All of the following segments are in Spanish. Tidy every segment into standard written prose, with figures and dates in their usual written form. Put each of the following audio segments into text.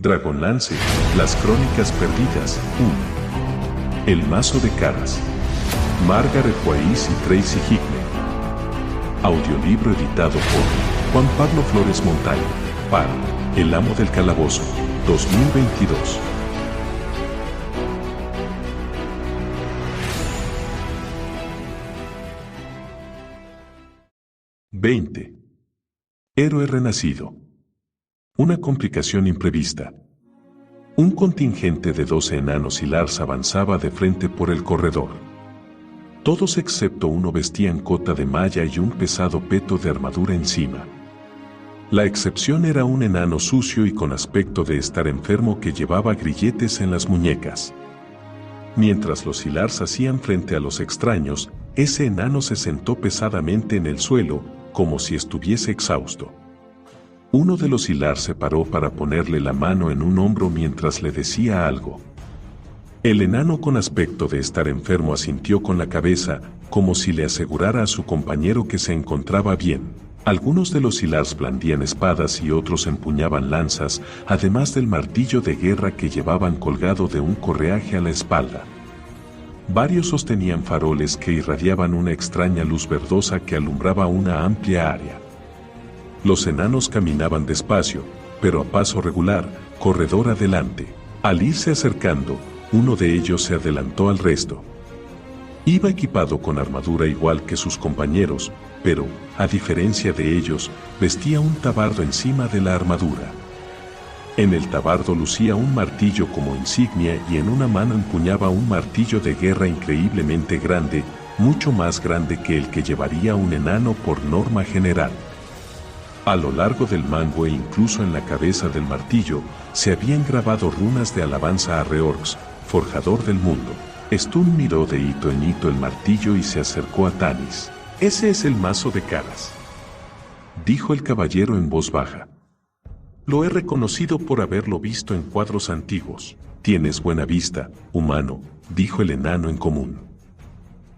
Dragonlance, Las Crónicas Perdidas, 1. El Mazo de Caras. Margaret Weis y Tracy Hickman. Audiolibro editado por Juan Pablo Flores Montaño, para El Amo del Calabozo, 2022. ¡20! Héroe renacido. Una complicación imprevista. Un contingente de 12 enanos y Lars avanzaba de frente por el corredor. Todos excepto uno vestían cota de malla y un pesado peto de armadura encima. La excepción era un enano sucio y con aspecto de estar enfermo que llevaba grilletes en las muñecas. Mientras los Hilars hacían frente a los extraños, ese enano se sentó pesadamente en el suelo, como si estuviese exhausto. Uno de los Hilars se paró para ponerle la mano en un hombro mientras le decía algo. El enano con aspecto de estar enfermo asintió con la cabeza, como si le asegurara a su compañero que se encontraba bien. Algunos de los Hilars blandían espadas y otros empuñaban lanzas, además del martillo de guerra que llevaban colgado de un correaje a la espalda. Varios sostenían faroles que irradiaban una extraña luz verdosa que alumbraba una amplia área. Los enanos caminaban despacio, pero a paso regular, corredor adelante. Al irse acercando, uno de ellos se adelantó al resto. Iba equipado con armadura igual que sus compañeros, pero, a diferencia de ellos, vestía un tabardo encima de la armadura. En el tabardo lucía un martillo como insignia y en una mano empuñaba un martillo de guerra increíblemente grande, mucho más grande que el que llevaría un enano por norma general. A lo largo del mango e incluso en la cabeza del martillo, se habían grabado runas de alabanza a Reorx, forjador del mundo. Stun miró de hito en hito el martillo y se acercó a Tanis. «Ese es el mazo de caras», dijo el caballero en voz baja. «Lo he reconocido por haberlo visto en cuadros antiguos». «Tienes buena vista, humano», dijo el enano en común.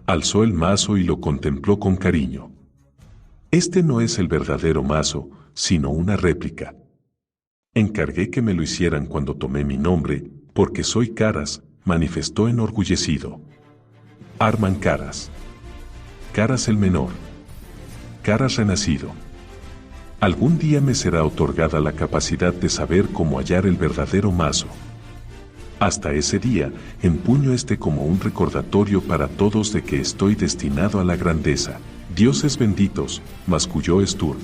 Alzó el mazo y lo contempló con cariño. «Este no es el verdadero mazo, sino una réplica. Encargué que me lo hicieran cuando tomé mi nombre, porque soy Caras», manifestó enorgullecido. «Arman Caras. Caras el menor. Caras renacido. Algún día me será otorgada la capacidad de saber cómo hallar el verdadero mazo. Hasta ese día, empuño este como un recordatorio para todos de que estoy destinado a la grandeza». «Dioses benditos», masculló Sturm.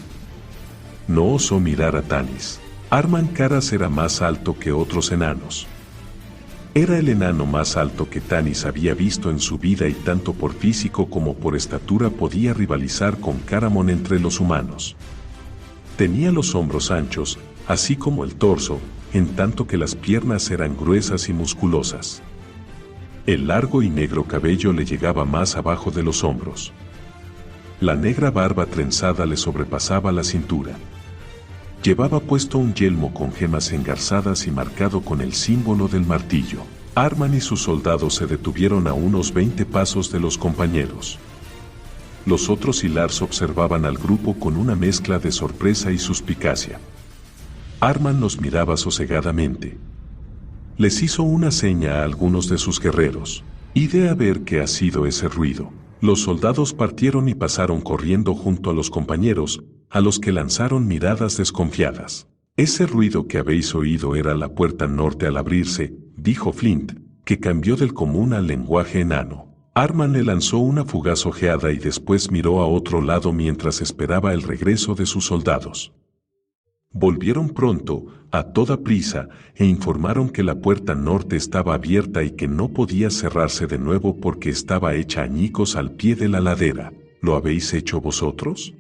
No osó mirar a Tanis. Arman Caras era más alto que otros enanos. Era el enano más alto que Tanis había visto en su vida y tanto por físico como por estatura podía rivalizar con Caramon entre los humanos. Tenía los hombros anchos, así como el torso, en tanto que las piernas eran gruesas y musculosas. El largo y negro cabello le llegaba más abajo de los hombros. La negra barba trenzada le sobrepasaba la cintura. Llevaba puesto un yelmo con gemas engarzadas y marcado con el símbolo del martillo. Arman y sus soldados se detuvieron a unos 20 pasos de los compañeros. Los otros Hilars observaban al grupo con una mezcla de sorpresa y suspicacia. Arman los miraba sosegadamente. Les hizo una seña a algunos de sus guerreros. «Id a ver qué ha sido ese ruido». Los soldados partieron y pasaron corriendo junto a los compañeros, a los que lanzaron miradas desconfiadas. «Ese ruido que habéis oído era la puerta norte al abrirse», dijo Flint, que cambió del común al lenguaje enano. Arman le lanzó una fugaz ojeada y después miró a otro lado mientras esperaba el regreso de sus soldados. Volvieron pronto, a toda prisa, e informaron que la puerta norte estaba abierta y que no podía cerrarse de nuevo porque estaba hecha añicos al pie de la ladera. «¿Lo habéis hecho vosotros?»,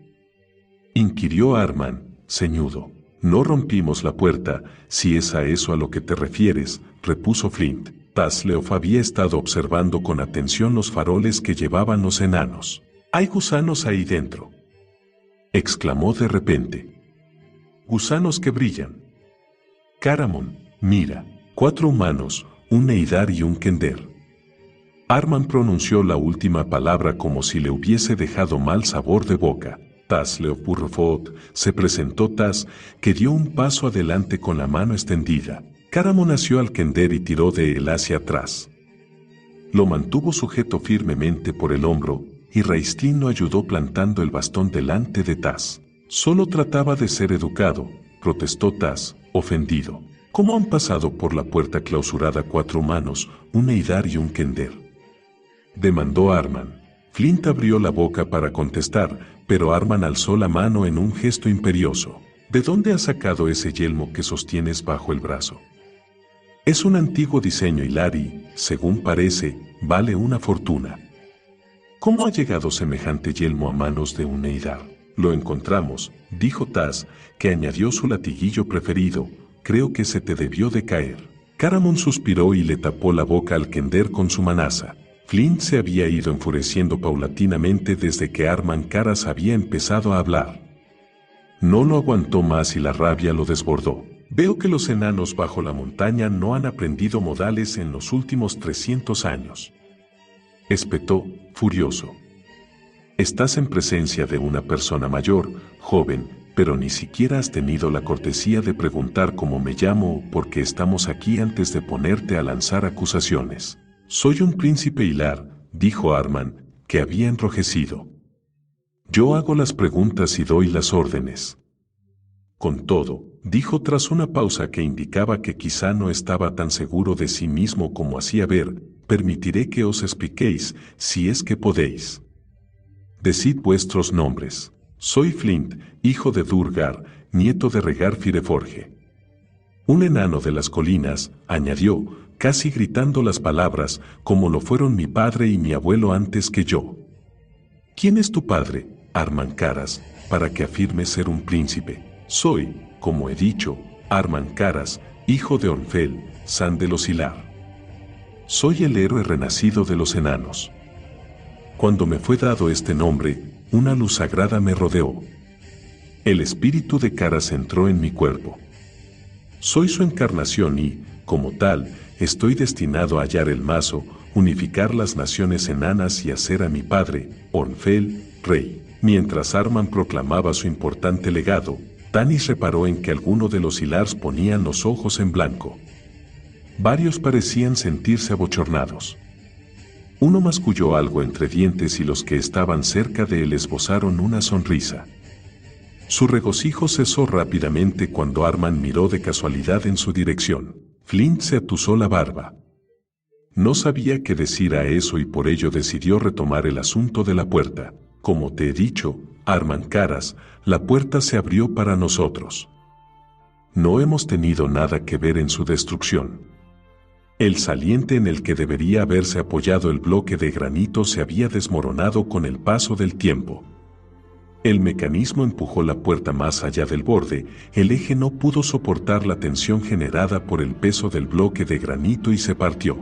inquirió Arman, ceñudo. «No rompimos la puerta, si es a eso a lo que te refieres», repuso Flint. Tasleof había estado observando con atención los faroles que llevaban los enanos. «Hay gusanos ahí dentro», exclamó de repente. «Gusanos que brillan. Caramon, mira, 4 humanos, un Neidar y un Kender». Arman pronunció la última palabra como si le hubiese dejado mal sabor de boca. Tasleof se presentó que dio un paso adelante con la mano extendida. Caramon asió al Kender y tiró de él hacia atrás. Lo mantuvo sujeto firmemente por el hombro, y Raistlin lo ayudó plantando el bastón delante de Taz. Solo trataba de ser educado, protestó Taz, ofendido. ¿Cómo han pasado por la puerta clausurada 4 humanos, un Eidar y un Kender?, demandó Arman. Flint abrió la boca para contestar, pero Arman alzó la mano en un gesto imperioso. ¿De dónde has sacado ese yelmo que sostienes bajo el brazo? Es un antiguo diseño hilar y, según parece, vale una fortuna. ¿Cómo ha llegado semejante yelmo a manos de un Eidar? Lo encontramos, dijo Taz, que añadió su latiguillo preferido. Creo que se te debió de caer. Caramon suspiró y le tapó la boca al Kender con su manaza. Flint se había ido enfureciendo paulatinamente desde que Arman Caras había empezado a hablar. No lo aguantó más y la rabia lo desbordó. Veo que los enanos bajo la montaña no han aprendido modales en los últimos 300 años. Espetó, furioso. Estás en presencia de una persona mayor, joven, pero ni siquiera has tenido la cortesía de preguntar cómo me llamo o por qué estamos aquí antes de ponerte a lanzar acusaciones. Soy un príncipe hilar, dijo Arman, que había enrojecido. Yo hago las preguntas y doy las órdenes. Con todo, dijo tras una pausa que indicaba que quizá no estaba tan seguro de sí mismo como hacía ver, permitiré que os expliquéis, si es que podéis. Decid vuestros nombres. Soy Flint, hijo de Durgar, nieto de Regar Fireforge. Un enano de las colinas, añadió, casi gritando las palabras, como lo fueron mi padre y mi abuelo antes que yo. ¿Quién es tu padre, Arman Caras, para que afirme ser un príncipe? Soy, como he dicho, Arman Caras, hijo de Onfel, San de los Hilar. Soy el héroe renacido de los enanos. Cuando me fue dado este nombre, una luz sagrada me rodeó. El espíritu de Caras entró en mi cuerpo. Soy su encarnación y, como tal, estoy destinado a hallar el mazo, unificar las naciones enanas y hacer a mi padre, Onfel, rey. Mientras Arman proclamaba su importante legado, Tanis reparó en que alguno de los Hilars ponían los ojos en blanco. Varios parecían sentirse abochornados. Uno masculló algo entre dientes y los que estaban cerca de él esbozaron una sonrisa. Su regocijo cesó rápidamente cuando Arman miró de casualidad en su dirección. Flint se atusó la barba. No sabía qué decir a eso y por ello decidió retomar el asunto de la puerta. Como te he dicho, Arman Caras, la puerta se abrió para nosotros. No hemos tenido nada que ver en su destrucción. El saliente en el que debería haberse apoyado el bloque de granito se había desmoronado con el paso del tiempo. El mecanismo empujó la puerta más allá del borde, el eje no pudo soportar la tensión generada por el peso del bloque de granito y se partió.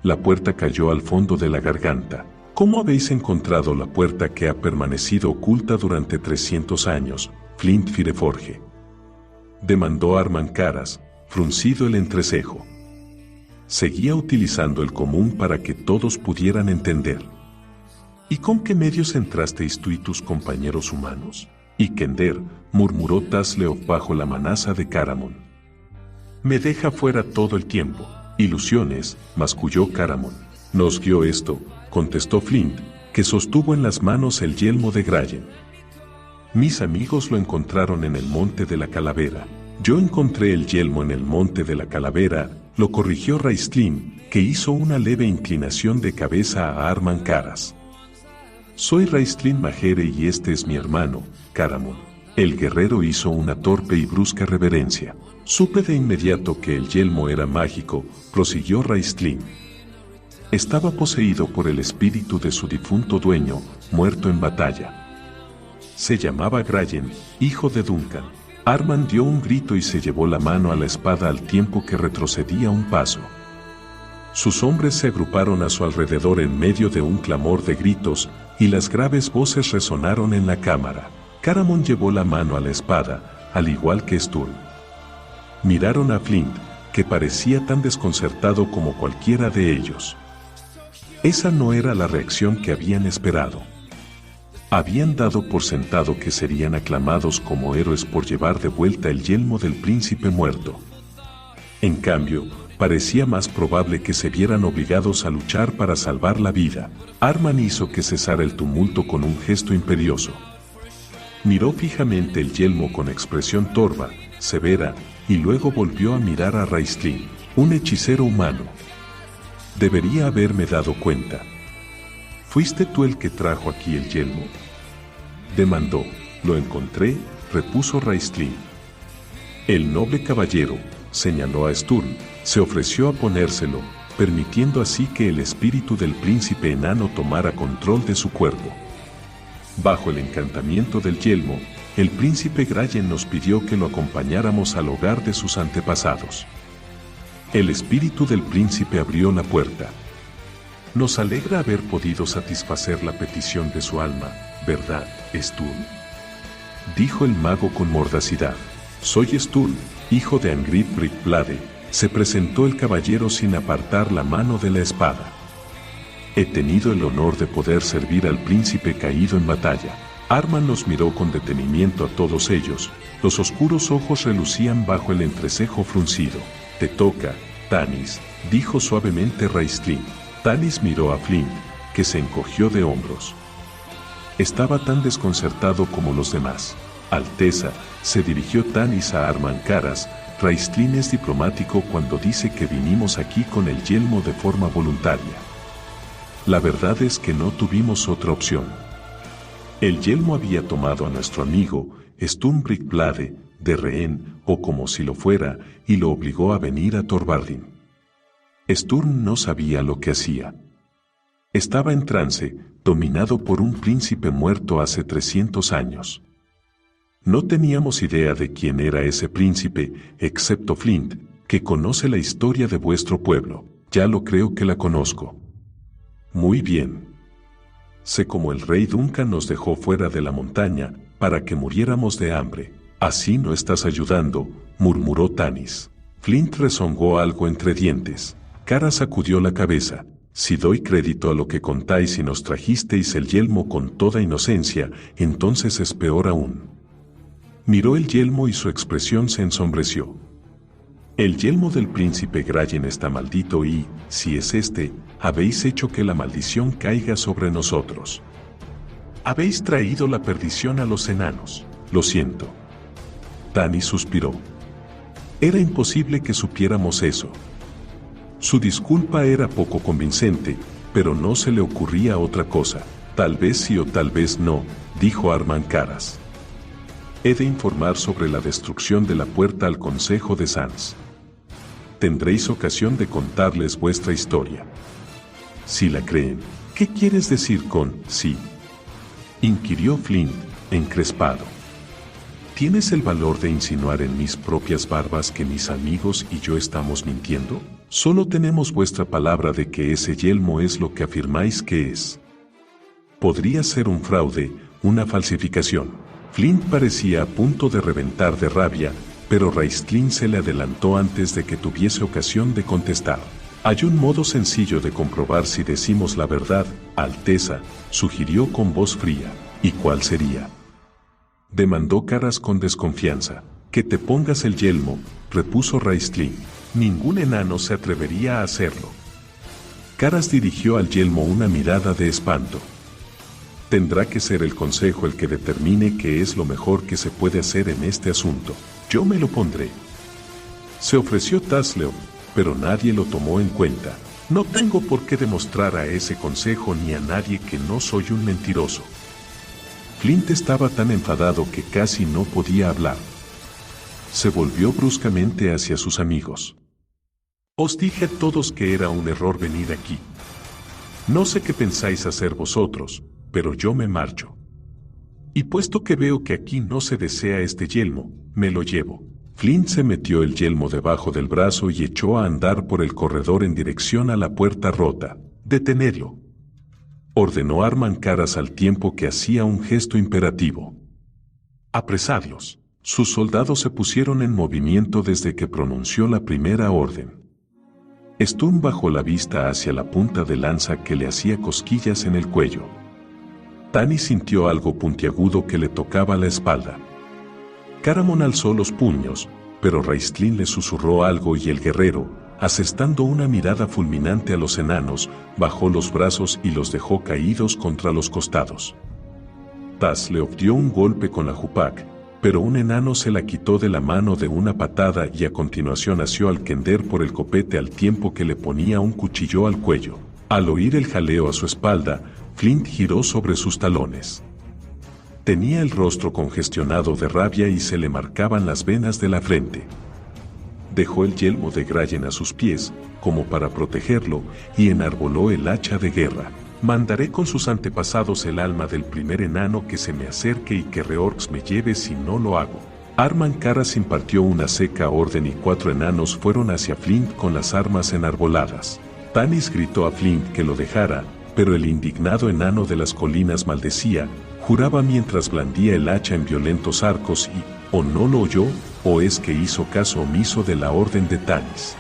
La puerta cayó al fondo de la garganta. ¿Cómo habéis encontrado la puerta que ha permanecido oculta durante 300 años, Flint Fireforge?, demandó Arman Caras, fruncido el entrecejo. Seguía utilizando el común para que todos pudieran entender. ¿Y con qué medios entrasteis tú y tus compañeros humanos? Y Kender, murmuró Tasleov bajo la manaza de Caramon. Me deja fuera todo el tiempo. Ilusiones, masculló Caramon. Nos guió esto, contestó Flint, que sostuvo en las manos el yelmo de Grayen. Mis amigos lo encontraron en el Monte de la Calavera. Yo encontré el yelmo en el Monte de la Calavera, lo corrigió Raistlin, que hizo una leve inclinación de cabeza a Arman Caras. Soy Raistlin Majere y este es mi hermano, Caramon. El guerrero hizo una torpe y brusca reverencia. Supe de inmediato que el yelmo era mágico, prosiguió Raistlin. Estaba poseído por el espíritu de su difunto dueño, muerto en batalla. Se llamaba Grayen, hijo de Duncan. Arman dio un grito y se llevó la mano a la espada al tiempo que retrocedía un paso. Sus hombres se agruparon a su alrededor en medio de un clamor de gritos, y las graves voces resonaron en la cámara. Caramon llevó la mano a la espada, al igual que Sturm. Miraron a Flint, que parecía tan desconcertado como cualquiera de ellos. Esa no era la reacción que habían esperado. Habían dado por sentado que serían aclamados como héroes por llevar de vuelta el yelmo del príncipe muerto. En cambio, parecía más probable que se vieran obligados a luchar para salvar la vida. Arman hizo que cesara el tumulto con un gesto imperioso. Miró fijamente el yelmo con expresión torva, severa, y luego volvió a mirar a Raistlin, un hechicero humano. Debería haberme dado cuenta. ¿Fuiste tú el que trajo aquí el yelmo?, demandó. Lo encontré, repuso Raistlin. El noble caballero, señaló a Sturm, se ofreció a ponérselo, permitiendo así que el espíritu del príncipe enano tomara control de su cuerpo. Bajo el encantamiento del yelmo, el príncipe Grayen nos pidió que lo acompañáramos al hogar de sus antepasados. El espíritu del príncipe abrió la puerta. Nos alegra haber podido satisfacer la petición de su alma, ¿verdad, Sturm?, dijo el mago con mordacidad. Soy Sturm, hijo de Angrid Brickblade, se presentó el caballero sin apartar la mano de la espada. He tenido el honor de poder servir al príncipe caído en batalla. Arman los miró con detenimiento a todos ellos, los oscuros ojos relucían bajo el entrecejo fruncido. Te toca, Tanis, dijo suavemente Raistlin. Tanis miró a Flint, que se encogió de hombros. Estaba tan desconcertado como los demás. Alteza, se dirigió Tanis a Armancaras. Raistlin es diplomático cuando dice que vinimos aquí con el yelmo de forma voluntaria. La verdad es que no tuvimos otra opción. El yelmo había tomado a nuestro amigo, Sturm Brickblade, de rehén, o como si lo fuera, y lo obligó a venir a Torvaldin. Sturm no sabía lo que hacía. Estaba en trance, dominado por un príncipe muerto hace 300 años. No teníamos idea de quién era ese príncipe, excepto Flint, que conoce la historia de vuestro pueblo. Ya lo creo que la conozco. Muy bien. Sé cómo el rey Duncan nos dejó fuera de la montaña, para que muriéramos de hambre. Así no estás ayudando, murmuró Tanis. Flint rezongó algo entre dientes. Cara sacudió la cabeza. Si doy crédito a lo que contáis y nos trajisteis el yelmo con toda inocencia, entonces es peor aún. Miró el yelmo y su expresión se ensombreció. El yelmo del príncipe Grayen está maldito y, si es este, habéis hecho que la maldición caiga sobre nosotros. Habéis traído la perdición a los enanos. Lo siento. Tanis suspiró. Era imposible que supiéramos eso. Su disculpa era poco convincente, pero no se le ocurría otra cosa. Tal vez sí o tal vez no, dijo Armancaras. He de informar sobre la destrucción de la puerta al Consejo de Sans. Tendréis ocasión de contarles vuestra historia. Si la creen. ¿Qué quieres decir con sí?, inquirió Flint, encrespado. ¿Tienes el valor de insinuar en mis propias barbas que mis amigos y yo estamos mintiendo? Solo tenemos vuestra palabra de que ese yelmo es lo que afirmáis que es. Podría ser un fraude, una falsificación. Flint parecía a punto de reventar de rabia, pero Raistlin se le adelantó antes de que tuviese ocasión de contestar. Hay un modo sencillo de comprobar si decimos la verdad, Alteza, sugirió con voz fría. ¿Y cuál sería?, demandó Caras con desconfianza. Que te pongas el yelmo, repuso Raistlin. Ningún enano se atrevería a hacerlo. Caras dirigió al yelmo una mirada de espanto. Tendrá que ser el consejo el que determine qué es lo mejor que se puede hacer en este asunto. Yo me lo pondré. Se ofreció Tasleon, pero nadie lo tomó en cuenta. No tengo por qué demostrar a ese consejo ni a nadie que no soy un mentiroso. Flint estaba tan enfadado que casi no podía hablar. Se volvió bruscamente hacia sus amigos. Os dije a todos que era un error venir aquí. No sé qué pensáis hacer vosotros, pero yo me marcho. Y puesto que veo que aquí no se desea este yelmo, me lo llevo. Flint se metió el yelmo debajo del brazo y echó a andar por el corredor en dirección a la puerta rota. «Detenedlo», ordenó Armancaras al tiempo que hacía un gesto imperativo. «Apresadlos». Sus soldados se pusieron en movimiento desde que pronunció la primera orden. Sturm bajó la vista hacia la punta de lanza que le hacía cosquillas en el cuello. Tanis sintió algo puntiagudo que le tocaba la espalda. Caramon alzó los puños, pero Raistlin le susurró algo y el guerrero, asestando una mirada fulminante a los enanos, bajó los brazos y los dejó caídos contra los costados. Tas le dio un golpe con la jupak, pero un enano se la quitó de la mano de una patada y a continuación asió al Kender por el copete al tiempo que le ponía un cuchillo al cuello. Al oír el jaleo a su espalda, Flint giró sobre sus talones. Tenía el rostro congestionado de rabia y se le marcaban las venas de la frente. Dejó el yelmo de Grayen a sus pies, como para protegerlo, y enarboló el hacha de guerra. Mandaré con sus antepasados el alma del primer enano que se me acerque y que Reorx me lleve si no lo hago. Arman Caras impartió una seca orden y 4 enanos fueron hacia Flint con las armas enarboladas. Tanis gritó a Flint que lo dejara, pero el indignado enano de las colinas maldecía, juraba mientras blandía el hacha en violentos arcos y, o no lo oyó, o es que hizo caso omiso de la orden de Tanis.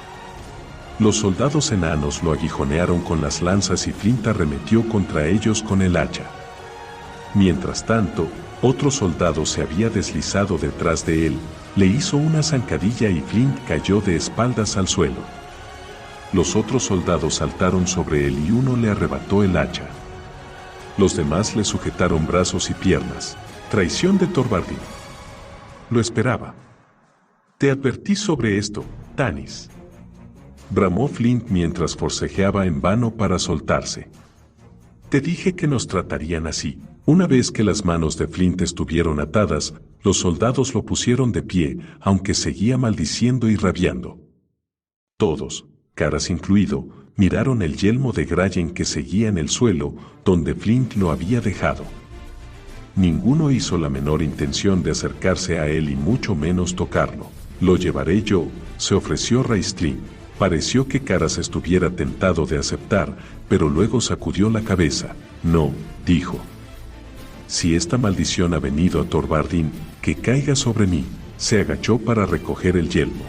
Los soldados enanos lo aguijonearon con las lanzas y Flint arremetió contra ellos con el hacha. Mientras tanto, otro soldado se había deslizado detrás de él, le hizo una zancadilla y Flint cayó de espaldas al suelo. Los otros soldados saltaron sobre él y uno le arrebató el hacha. Los demás le sujetaron brazos y piernas. Traición de Thorvaldin. Lo esperaba. Te advertí sobre esto, Tanis. Bramó Flint mientras forcejeaba en vano para soltarse. Te dije que nos tratarían así. Una vez que las manos de Flint estuvieron atadas, los soldados lo pusieron de pie, aunque seguía maldiciendo y rabiando. Todos, Caras incluido, miraron el yelmo de Grayen que seguía en el suelo, donde Flint lo había dejado. Ninguno hizo la menor intención de acercarse a él y mucho menos tocarlo. Lo llevaré yo, se ofreció Raistlin. Pareció que Caras estuviera tentado de aceptar, pero luego sacudió la cabeza. No, dijo. Si esta maldición ha venido a Thorvaldin, que caiga sobre mí. Se agachó para recoger el yelmo.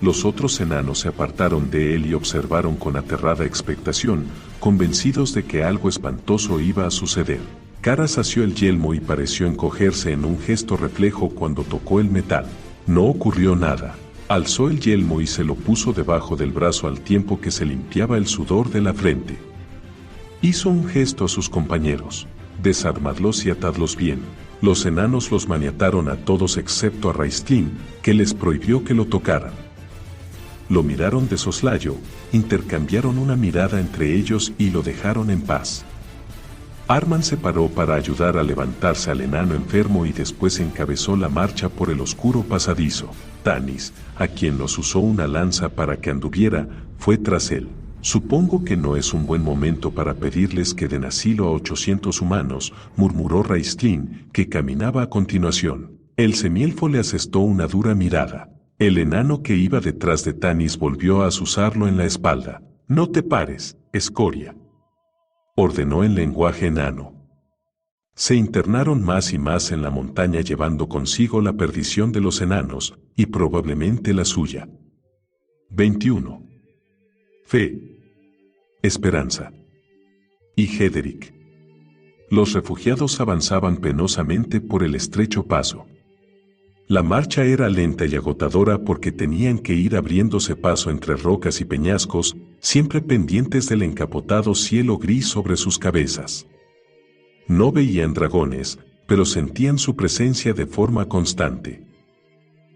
Los otros enanos se apartaron de él y observaron con aterrada expectación, convencidos de que algo espantoso iba a suceder. Caras asió el yelmo y pareció encogerse en un gesto reflejo cuando tocó el metal. No ocurrió nada. Alzó el yelmo y se lo puso debajo del brazo al tiempo que se limpiaba el sudor de la frente. Hizo un gesto a sus compañeros. Desarmadlos y atadlos bien. Los enanos los maniataron a todos excepto a Raistlin, que les prohibió que lo tocaran. Lo miraron de soslayo, intercambiaron una mirada entre ellos y lo dejaron en paz. Arman se paró para ayudar a levantarse al enano enfermo y después encabezó la marcha por el oscuro pasadizo. Tanis, a quien los usó una lanza para que anduviera, fue tras él. Supongo que no es un buen momento para pedirles que den asilo a 800 humanos, murmuró Raistlin, que caminaba a continuación. El semielfo le asestó una dura mirada. El enano que iba detrás de Tanis volvió a azuzarlo en la espalda. No te pares, escoria, ordenó en lenguaje enano. Se internaron más y más en la montaña llevando consigo la perdición de los enanos, y probablemente la suya. 21. Fe, esperanza y Hederic. Los refugiados avanzaban penosamente por el estrecho paso. La marcha era lenta y agotadora porque tenían que ir abriéndose paso entre rocas y peñascos, siempre pendientes del encapotado cielo gris sobre sus cabezas. No veían dragones, pero sentían su presencia de forma constante.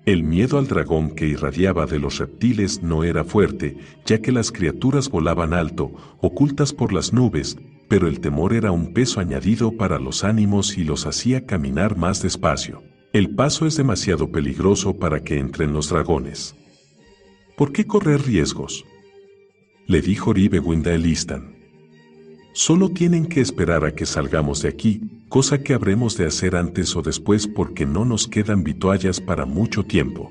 El miedo al dragón que irradiaba de los reptiles no era fuerte, ya que las criaturas volaban alto, ocultas por las nubes, pero el temor era un peso añadido para los ánimos y los hacía caminar más despacio. El paso es demasiado peligroso para que entren los dragones. ¿Por qué correr riesgos?, le dijo Ribewind a Elistan. Solo tienen que esperar a que salgamos de aquí, cosa que habremos de hacer antes o después porque no nos quedan vituallas para mucho tiempo.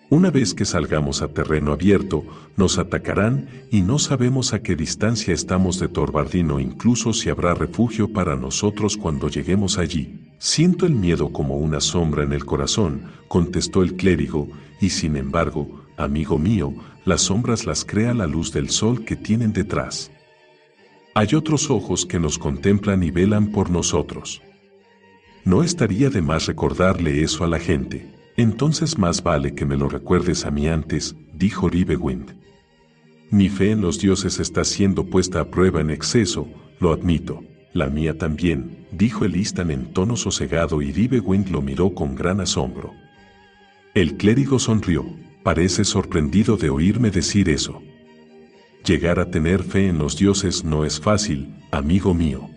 Una vez que salgamos a terreno abierto, nos atacarán y no sabemos a qué distancia estamos de Thorvaldin o incluso si habrá refugio para nosotros cuando lleguemos allí. Siento el miedo como una sombra en el corazón, contestó el clérigo, y sin embargo, amigo mío, las sombras las crea la luz del sol que tienen detrás. Hay otros ojos que nos contemplan y velan por nosotros. No estaría de más recordarle eso a la gente. Entonces más vale que me lo recuerdes a mí antes, dijo Ribewind. Mi fe en los dioses está siendo puesta a prueba en exceso, lo admito. La mía también, dijo Elistan en tono sosegado y Ribewind lo miró con gran asombro. El clérigo sonrió. Parece sorprendido de oírme decir eso. Llegar a tener fe en los dioses no es fácil, amigo mío.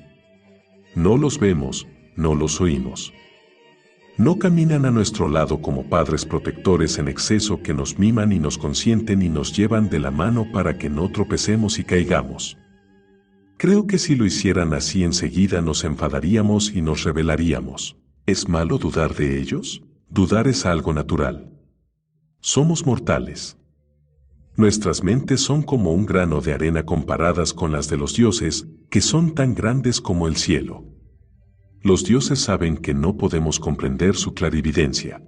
No los vemos, no los oímos. No caminan a nuestro lado como padres protectores en exceso que nos miman y nos consienten y nos llevan de la mano para que no tropecemos y caigamos. Creo que si lo hicieran así enseguida nos enfadaríamos y nos rebelaríamos. ¿Es malo dudar de ellos? Dudar es algo natural. Somos mortales. Nuestras mentes son como un grano de arena comparadas con las de los dioses, que son tan grandes como el cielo. Los dioses saben que no podemos comprender su clarividencia.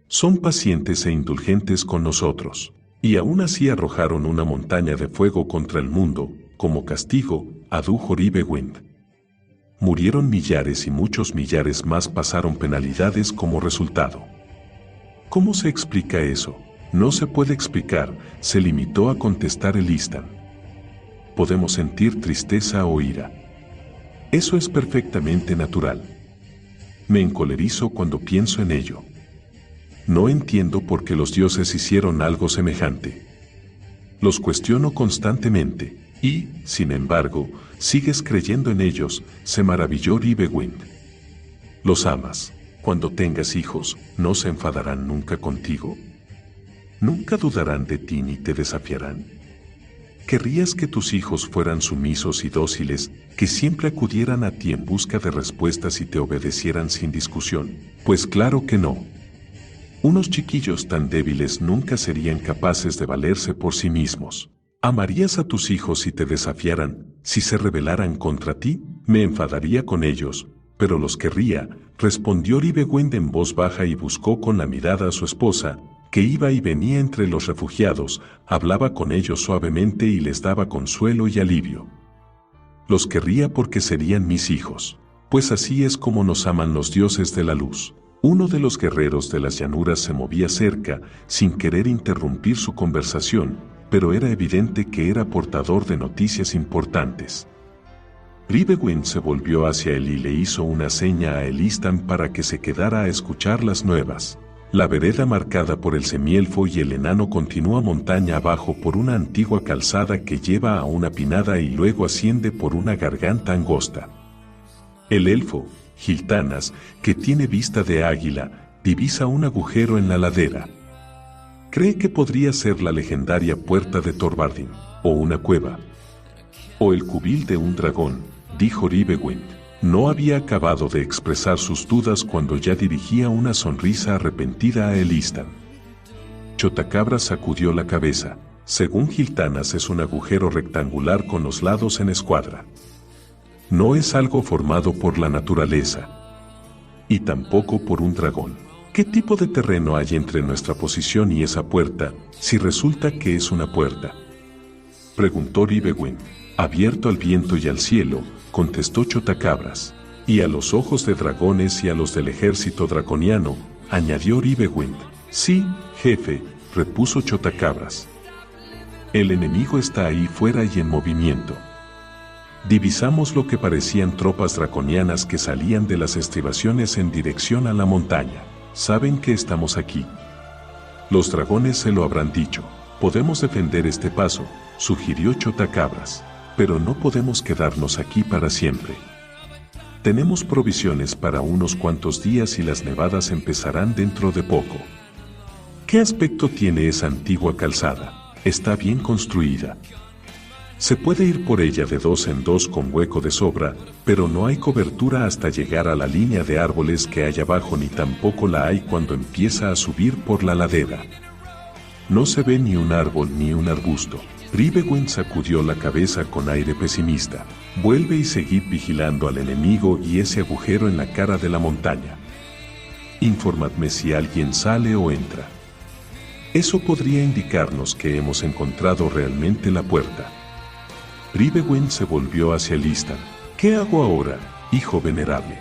Son pacientes e indulgentes con nosotros, y aún así arrojaron una montaña de fuego contra el mundo, como castigo, adujo Ribewind. Murieron millares y muchos millares más pasaron penalidades como resultado. ¿Cómo se explica eso? No se puede explicar, se limitó a contestar Elistan. Podemos sentir tristeza o ira. Eso es perfectamente natural. Me encolerizo cuando pienso en ello. No entiendo por qué los dioses hicieron algo semejante. Los cuestiono constantemente, y, sin embargo, sigues creyendo en ellos, se maravilló Ribewind. Los amas. Cuando tengas hijos, ¿no se enfadarán nunca contigo? ¿Nunca dudarán de ti ni te desafiarán? ¿Querrías que tus hijos fueran sumisos y dóciles, que siempre acudieran a ti en busca de respuestas y te obedecieran sin discusión? Pues claro que no. Unos chiquillos tan débiles nunca serían capaces de valerse por sí mismos. ¿Amarías a tus hijos si te desafiaran, si se rebelaran contra ti? Me enfadaría con ellos, pero los querría, respondió Ribewind en voz baja y buscó con la mirada a su esposa, que iba y venía entre los refugiados, hablaba con ellos suavemente y les daba consuelo y alivio. Los querría porque serían mis hijos, pues así es como nos aman los dioses de la luz. Uno de los guerreros de las llanuras se movía cerca, sin querer interrumpir su conversación, pero era evidente que era portador de noticias importantes. Ribewind se volvió hacia él y le hizo una seña a Elistan para que se quedara a escuchar las nuevas. La vereda marcada por el semielfo y el enano continúa montaña abajo por una antigua calzada que lleva a una pinada y luego asciende por una garganta angosta. El elfo, Giltanas, que tiene vista de águila, divisa un agujero en la ladera. Cree que podría ser la legendaria puerta de Thorvardin, o una cueva, o el cubil de un dragón, dijo Ribewind. No había acabado de expresar sus dudas cuando ya dirigía una sonrisa arrepentida a Elistan. Chotacabras sacudió la cabeza. Según Giltanas es un agujero rectangular con los lados en escuadra. No es algo formado por la naturaleza. Y tampoco por un dragón. ¿Qué tipo de terreno hay entre nuestra posición y esa puerta, si resulta que es una puerta? Preguntó Ribewind. Abierto al viento y al cielo, contestó Chotacabras. Y a los ojos de dragones y a los del ejército draconiano, añadió Ribewind. Sí, jefe, repuso Chotacabras. El enemigo está ahí fuera y en movimiento. Divisamos lo que parecían tropas draconianas que salían de las estribaciones en dirección a la montaña. Saben que estamos aquí. Los dragones se lo habrán dicho. Podemos defender este paso, sugirió Chotacabras. Pero no podemos quedarnos aquí para siempre. Tenemos provisiones para unos cuantos días y las nevadas empezarán dentro de poco. ¿Qué aspecto tiene esa antigua calzada? Está bien construida. Se puede ir por ella de dos en dos con hueco de sobra, pero no hay cobertura hasta llegar a la línea de árboles que hay abajo ni tampoco la hay cuando empieza a subir por la ladera. No se ve ni un árbol ni un arbusto. Ribewind sacudió la cabeza con aire pesimista. Vuelve y seguid vigilando al enemigo y ese agujero en la cara de la montaña. Informadme si alguien sale o entra. Eso podría indicarnos que hemos encontrado realmente la puerta. Ribewind se volvió hacia Elistan. ¿Qué hago ahora, hijo venerable?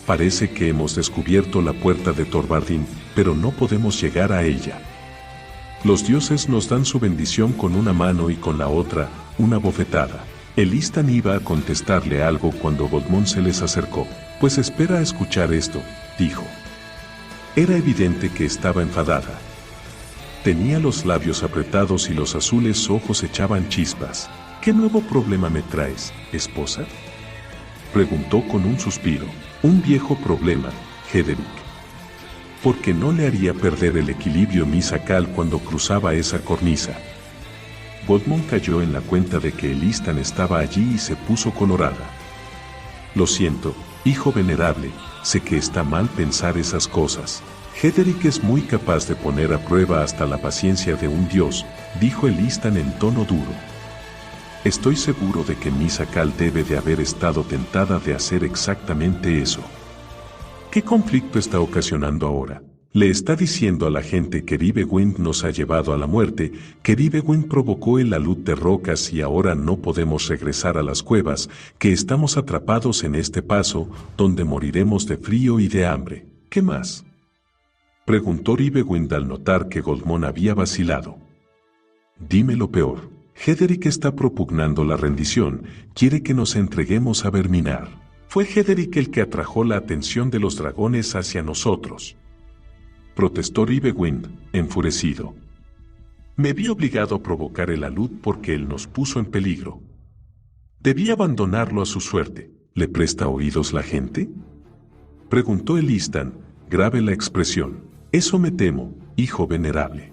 Parece que hemos descubierto la puerta de Thorvardin, pero no podemos llegar a ella. Los dioses nos dan su bendición con una mano y con la otra, una bofetada. El Istan iba a contestarle algo cuando Goldmon se les acercó. Pues espera a escuchar esto, dijo. Era evidente que estaba enfadada. Tenía los labios apretados y los azules ojos echaban chispas. ¿Qué nuevo problema me traes, esposa? Preguntó con un suspiro. Un viejo problema, Hederic. Porque no le haría perder el equilibrio mi Sakal cuando cruzaba esa cornisa. Goldmon cayó en la cuenta de que el Istan estaba allí y se puso colorada. Lo siento, hijo venerable, sé que está mal pensar esas cosas. Hederic es muy capaz de poner a prueba hasta la paciencia de un dios, dijo el Istan en tono duro. Estoy seguro de que mi Sakal debe de haber estado tentada de hacer exactamente eso. ¿Qué conflicto está ocasionando ahora? Le está diciendo a la gente que Ribewind nos ha llevado a la muerte, que Ribewind provocó el alud de rocas y ahora no podemos regresar a las cuevas, que estamos atrapados en este paso, donde moriremos de frío y de hambre. ¿Qué más? Preguntó Ribewind al notar que Goldmon había vacilado. Dime lo peor. Hederic está propugnando la rendición, quiere que nos entreguemos a Verminar. Fue Hederic el que atrajo la atención de los dragones hacia nosotros. Protestó Ribewind, enfurecido. Me vi obligado a provocar el alud porque él nos puso en peligro. ¿Debí abandonarlo a su suerte? ¿Le presta oídos la gente? Preguntó el Istan, grave la expresión. Eso me temo, hijo venerable.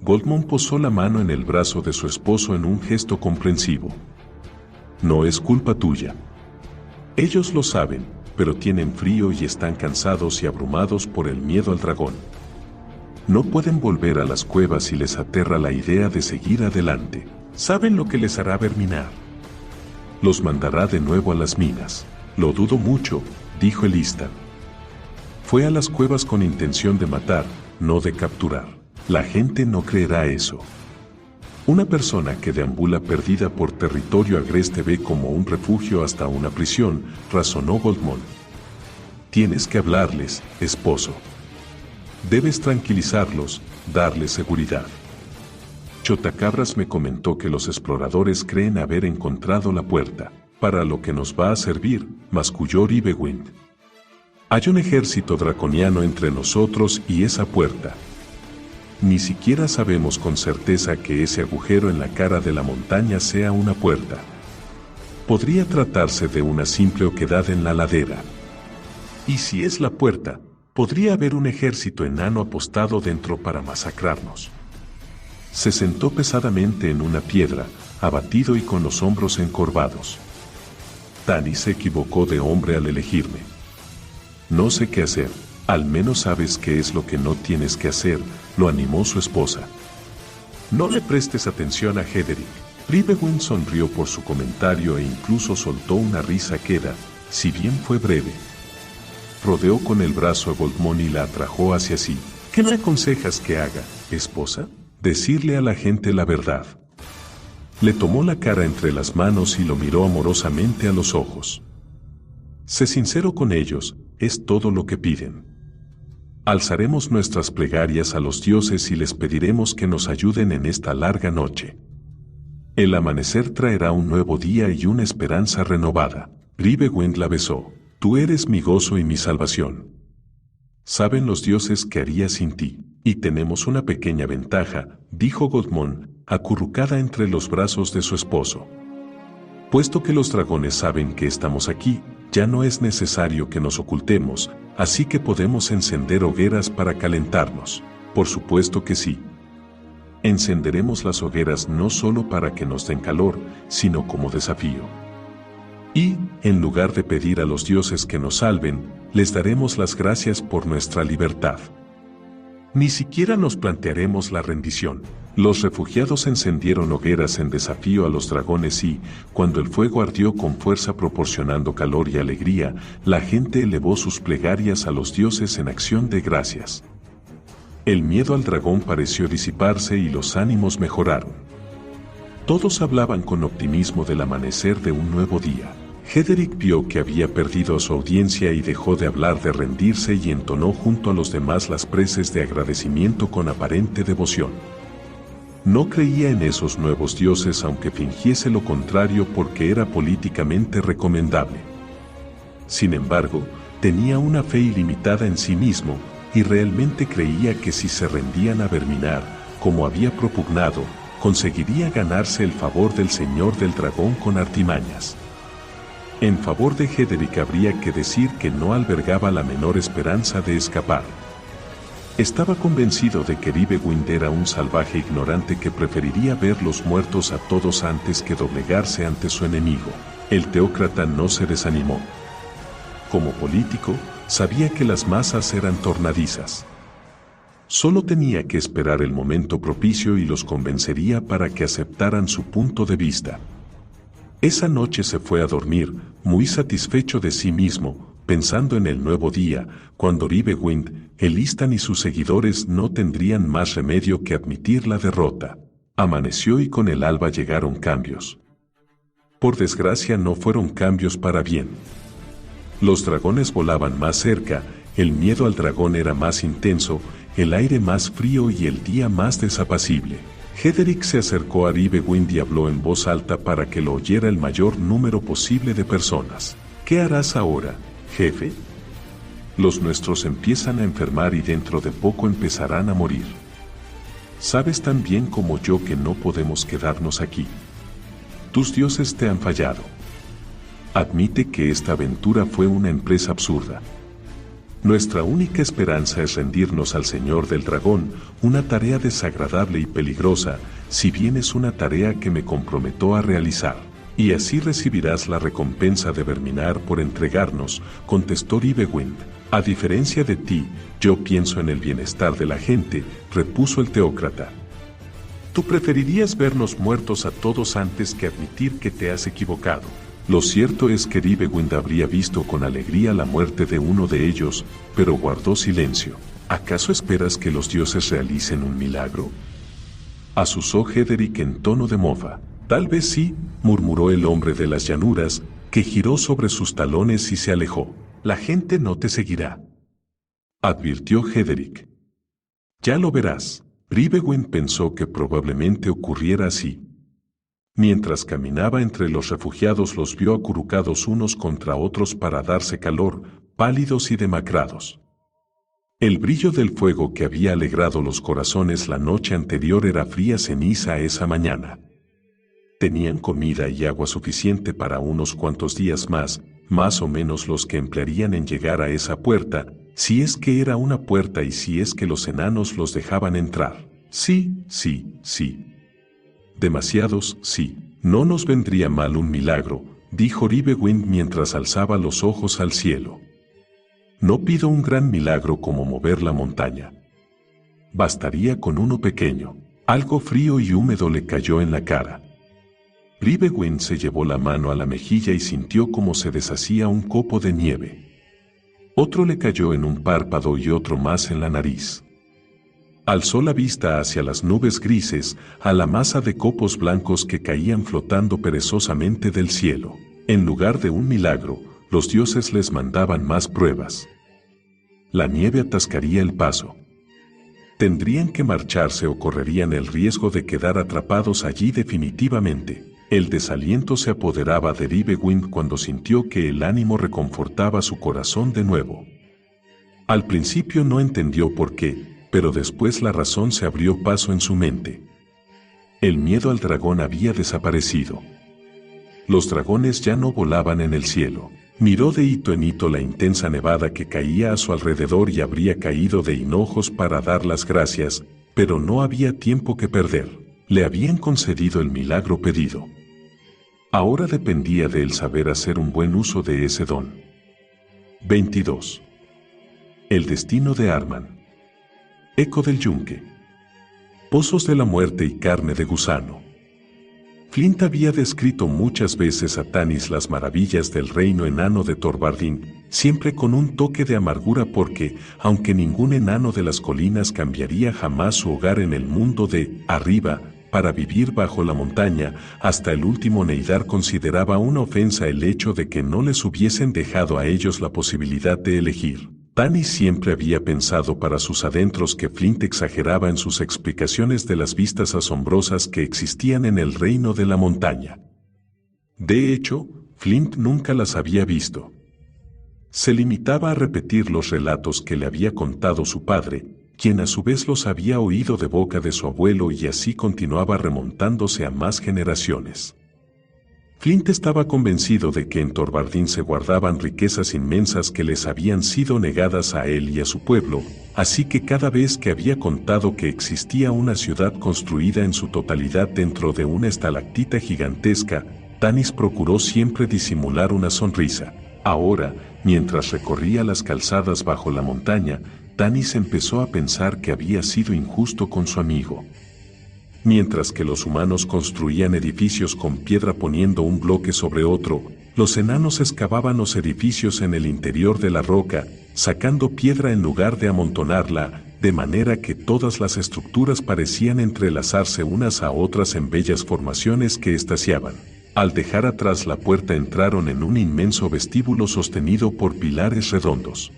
Goldmon posó la mano en el brazo de su esposo en un gesto comprensivo. No es culpa tuya. Ellos lo saben, pero tienen frío y están cansados y abrumados por el miedo al dragón. No pueden volver a las cuevas y les aterra la idea de seguir adelante. ¿Saben lo que les hará Verminar? Los mandará de nuevo a las minas. Lo dudo mucho, dijo el Istan. Fue a las cuevas con intención de matar, no de capturar. La gente no creerá eso. Una persona que deambula perdida por territorio agreste ve como un refugio hasta una prisión, razonó Goldmon. Tienes que hablarles, esposo. Debes tranquilizarlos, darles seguridad. Chotacabras me comentó que los exploradores creen haber encontrado la puerta, para lo que nos va a servir, masculló Ribewind. Hay un ejército draconiano entre nosotros y esa puerta. Ni siquiera sabemos con certeza que ese agujero en la cara de la montaña sea una puerta. Podría tratarse de una simple oquedad en la ladera. Y si es la puerta, podría haber un ejército enano apostado dentro para masacrarnos. Se sentó pesadamente en una piedra, abatido y con los hombros encorvados. Dani se equivocó de hombre al elegirme. No sé qué hacer. Al menos sabes qué es lo que no tienes que hacer, lo animó su esposa. No le prestes atención a Hederic. Ribewind sonrió por su comentario e incluso soltó una risa queda, si bien fue breve. Rodeó con el brazo a Goldmon y la atrajo hacia sí. ¿Qué me aconsejas que haga, esposa? Decirle a la gente la verdad. Le tomó la cara entre las manos y lo miró amorosamente a los ojos. Sé sincero con ellos, es todo lo que piden. Alzaremos nuestras plegarias a los dioses y les pediremos que nos ayuden en esta larga noche. El amanecer traerá un nuevo día y una esperanza renovada. Ribewind la besó. Tú eres mi gozo y mi salvación. Saben los dioses que haría sin ti. Y tenemos una pequeña ventaja, dijo Goldmon, acurrucada entre los brazos de su esposo. Puesto que los dragones saben que estamos aquí, ya no es necesario que nos ocultemos, así que podemos encender hogueras para calentarnos. Por supuesto que sí. Encenderemos las hogueras no solo para que nos den calor, sino como desafío. Y, en lugar de pedir a los dioses que nos salven, les daremos las gracias por nuestra libertad. Ni siquiera nos plantearemos la rendición. Los refugiados encendieron hogueras en desafío a los dragones y, cuando el fuego ardió con fuerza proporcionando calor y alegría, la gente elevó sus plegarias a los dioses en acción de gracias. El miedo al dragón pareció disiparse y los ánimos mejoraron. Todos hablaban con optimismo del amanecer de un nuevo día. Hederic vio que había perdido a su audiencia y dejó de hablar de rendirse y entonó junto a los demás las preces de agradecimiento con aparente devoción. No creía en esos nuevos dioses aunque fingiese lo contrario porque era políticamente recomendable. Sin embargo, tenía una fe ilimitada en sí mismo y realmente creía que si se rendían a Verminar, como había propugnado, conseguiría ganarse el favor del Señor del Dragón con artimañas. En favor de Hederic habría que decir que no albergaba la menor esperanza de escapar. Estaba convencido de que Ribewind era un salvaje ignorante que preferiría ver los muertos a todos antes que doblegarse ante su enemigo. El teócrata no se desanimó. Como político, sabía que las masas eran tornadizas. Solo tenía que esperar el momento propicio y los convencería para que aceptaran su punto de vista. Esa noche se fue a dormir, muy satisfecho de sí mismo, pensando en el nuevo día, cuando Ribewind, Elistan y sus seguidores no tendrían más remedio que admitir la derrota. Amaneció y con el alba llegaron cambios. Por desgracia no fueron cambios para bien. Los dragones volaban más cerca, el miedo al dragón era más intenso, el aire más frío y el día más desapacible. Hederic se acercó a Ribewind y habló en voz alta para que lo oyera el mayor número posible de personas. ¿Qué harás ahora, jefe? Los nuestros empiezan a enfermar y dentro de poco empezarán a morir. Sabes tan bien como yo que no podemos quedarnos aquí. Tus dioses te han fallado. Admite que esta aventura fue una empresa absurda. Nuestra única esperanza es rendirnos al Señor del Dragón, una tarea desagradable y peligrosa, si bien es una tarea que me comprometo a realizar. Y así recibirás la recompensa de Verminar por entregarnos, contestó Ribewind. A diferencia de ti, yo pienso en el bienestar de la gente, repuso el teócrata. Tú preferirías vernos muertos a todos antes que admitir que te has equivocado. Lo cierto es que Ribewind habría visto con alegría la muerte de uno de ellos, pero guardó silencio. ¿Acaso esperas que los dioses realicen un milagro? Asusó Hederic en tono de mofa. Tal vez sí, murmuró el hombre de las llanuras, que giró sobre sus talones y se alejó. La gente no te seguirá, advirtió Hederic. Ya lo verás. Ribewind pensó que probablemente ocurriera así. Mientras caminaba entre los refugiados los vio acurrucados unos contra otros para darse calor, pálidos y demacrados. El brillo del fuego que había alegrado los corazones la noche anterior era fría ceniza esa mañana. Tenían comida y agua suficiente para unos cuantos días más o menos los que emplearían en llegar a esa puerta, si es que era una puerta y si es que los enanos los dejaban entrar. Sí. Demasiados, sí. No nos vendría mal un milagro, dijo Ribewind mientras alzaba los ojos al cielo. No pido un gran milagro como mover la montaña. Bastaría con uno pequeño. Algo frío y húmedo le cayó en la cara. Ribewind se llevó la mano a la mejilla y sintió como se deshacía un copo de nieve. Otro le cayó en un párpado y otro más en la nariz. Alzó la vista hacia las nubes grises, a la masa de copos blancos que caían flotando perezosamente del cielo. En lugar de un milagro, los dioses les mandaban más pruebas. La nieve atascaría el paso. Tendrían que marcharse o correrían el riesgo de quedar atrapados allí definitivamente. El desaliento se apoderaba de Ribewind cuando sintió que el ánimo reconfortaba su corazón de nuevo. Al principio no entendió por qué, pero después la razón se abrió paso en su mente. El miedo al dragón había desaparecido. Los dragones ya no volaban en el cielo. Miró de hito en hito la intensa nevada que caía a su alrededor y habría caído de hinojos para dar las gracias, pero no había tiempo que perder. Le habían concedido el milagro pedido. Ahora dependía de él saber hacer un buen uso de ese don. 22. El destino de Arman. Eco del yunque. Pozos de la muerte y carne de gusano. Flint había descrito muchas veces a Tanis las maravillas del reino enano de Thorvardin, siempre con un toque de amargura porque, aunque ningún enano de las colinas cambiaría jamás su hogar en el mundo de arriba, para vivir bajo la montaña. Hasta el último Neidar consideraba una ofensa el hecho de que no les hubiesen dejado a ellos la posibilidad de elegir. Tanis siempre había pensado para sus adentros que Flint exageraba en sus explicaciones de las vistas asombrosas que existían en el reino de la montaña. De hecho, Flint nunca las había visto. Se limitaba a repetir los relatos que le había contado su padre, quien a su vez los había oído de boca de su abuelo, y así continuaba remontándose a más generaciones. Flint estaba convencido de que en Thorvardin se guardaban riquezas inmensas que les habían sido negadas a él y a su pueblo, así que cada vez que había contado que existía una ciudad construida en su totalidad dentro de una estalactita gigantesca, Tanis procuró siempre disimular una sonrisa. Ahora, mientras recorría las calzadas bajo la montaña, Tanis empezó a pensar que había sido injusto con su amigo. Mientras que los humanos construían edificios con piedra poniendo un bloque sobre otro, los enanos excavaban los edificios en el interior de la roca, sacando piedra en lugar de amontonarla, de manera que todas las estructuras parecían entrelazarse unas a otras en bellas formaciones que estaciaban. Al dejar atrás la puerta entraron en un inmenso vestíbulo sostenido por pilares redondos.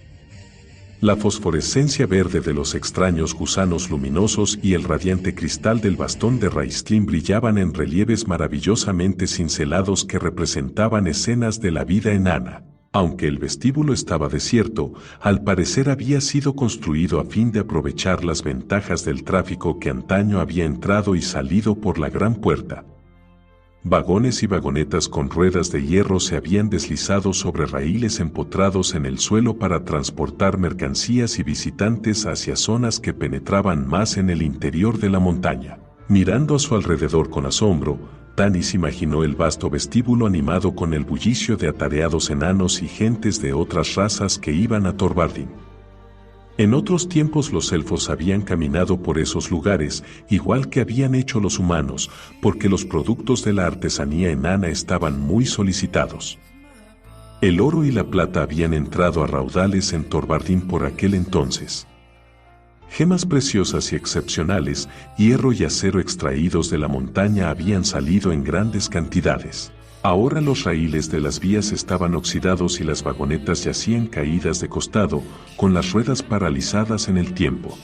La fosforescencia verde de los extraños gusanos luminosos y el radiante cristal del bastón de Raistlin brillaban en relieves maravillosamente cincelados que representaban escenas de la vida enana. Aunque el vestíbulo estaba desierto, al parecer había sido construido a fin de aprovechar las ventajas del tráfico que antaño había entrado y salido por la gran puerta. Vagones y vagonetas con ruedas de hierro se habían deslizado sobre raíles empotrados en el suelo para transportar mercancías y visitantes hacia zonas que penetraban más en el interior de la montaña. Mirando a su alrededor con asombro, Tanis imaginó el vasto vestíbulo animado con el bullicio de atareados enanos y gentes de otras razas que iban a Thorvardin. En otros tiempos los elfos habían caminado por esos lugares, igual que habían hecho los humanos, porque los productos de la artesanía enana estaban muy solicitados. El oro y la plata habían entrado a raudales en Thorvardin por aquel entonces. Gemas preciosas y excepcionales, hierro y acero extraídos de la montaña habían salido en grandes cantidades. Ahora los raíles de las vías estaban oxidados y las vagonetas yacían caídas de costado, con las ruedas paralizadas en el tiempo.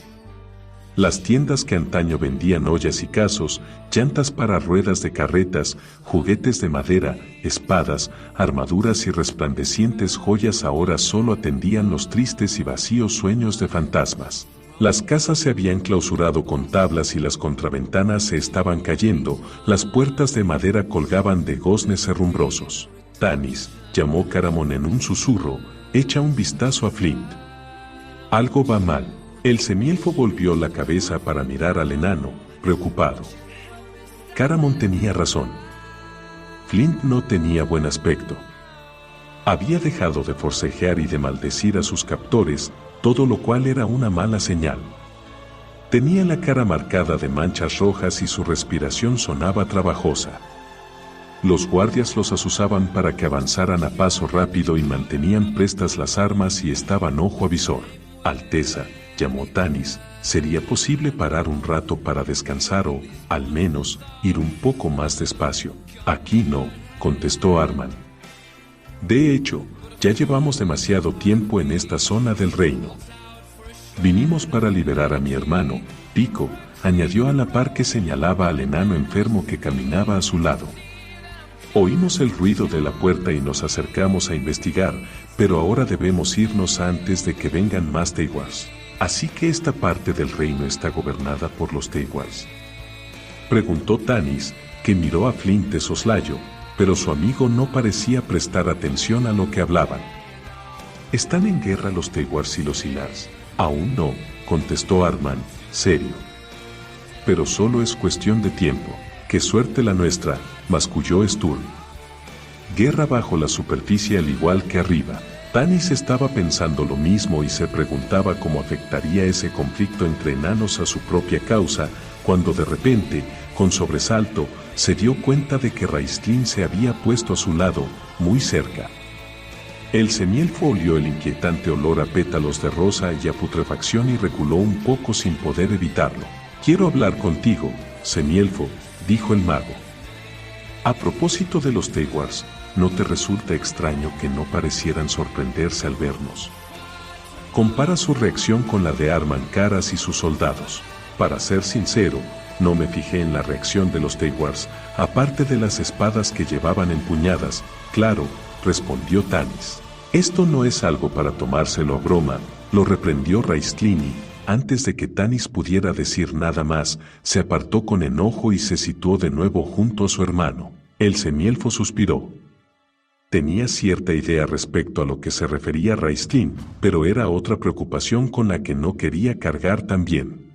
Las tiendas que antaño vendían ollas y casos, llantas para ruedas de carretas, juguetes de madera, espadas, armaduras y resplandecientes joyas ahora solo atendían los tristes y vacíos sueños de fantasmas. Las casas se habían clausurado con tablas y las contraventanas se estaban cayendo, las puertas de madera colgaban de goznes herrumbrosos. Tanis, llamó Caramon en un susurro, echa un vistazo a Flint. Algo va mal. El semielfo volvió la cabeza para mirar al enano, preocupado. Caramon tenía razón. Flint no tenía buen aspecto. Había dejado de forcejear y de maldecir a sus captores, todo lo cual era una mala señal. Tenía la cara marcada de manchas rojas y su respiración sonaba trabajosa. Los guardias los asusaban para que avanzaran a paso rápido y mantenían prestas las armas y estaban ojo a visor. Alteza, llamó Tanis, ¿sería posible parar un rato para descansar o, al menos, ir un poco más despacio? Aquí no, contestó Arman. De hecho, ya llevamos demasiado tiempo en esta zona del reino. Vinimos para liberar a mi hermano, Pico, añadió a la par que señalaba al enano enfermo que caminaba a su lado. Oímos el ruido de la puerta y nos acercamos a investigar, pero ahora debemos irnos antes de que vengan más Teiwars. ¿Así que esta parte del reino está gobernada por los Teiwars?, preguntó Tanis, que miró a Flint de soslayo, pero su amigo no parecía prestar atención a lo que hablaban. ¿Están en guerra los Teiwars y los Ilars? Aún no, contestó Arman, serio. Pero solo es cuestión de tiempo. ¡Qué suerte la nuestra!, masculló Sturm. Guerra bajo la superficie al igual que arriba. Tanis estaba pensando lo mismo y se preguntaba cómo afectaría ese conflicto entre enanos a su propia causa, cuando de repente, con sobresalto, se dio cuenta de que Raistlin se había puesto a su lado, muy cerca. El semielfo olió el inquietante olor a pétalos de rosa y a putrefacción y reculó un poco sin poder evitarlo. «Quiero hablar contigo», semielfo, dijo el mago. A propósito de los Teywars, ¿no te resulta extraño que no parecieran sorprenderse al vernos? Compara su reacción con la de Armancaras y sus soldados. Para ser sincero, no me fijé en la reacción de los Teywars, aparte de las espadas que llevaban empuñadas. Claro, respondió Tanis. Esto no es algo para tomárselo a broma, lo reprendió Raistlini. Antes de que Tanis pudiera decir nada más, se apartó con enojo y se situó de nuevo junto a su hermano. El semielfo suspiró. Tenía cierta idea respecto a lo que se refería Raistlin, pero era otra preocupación con la que no quería cargar también.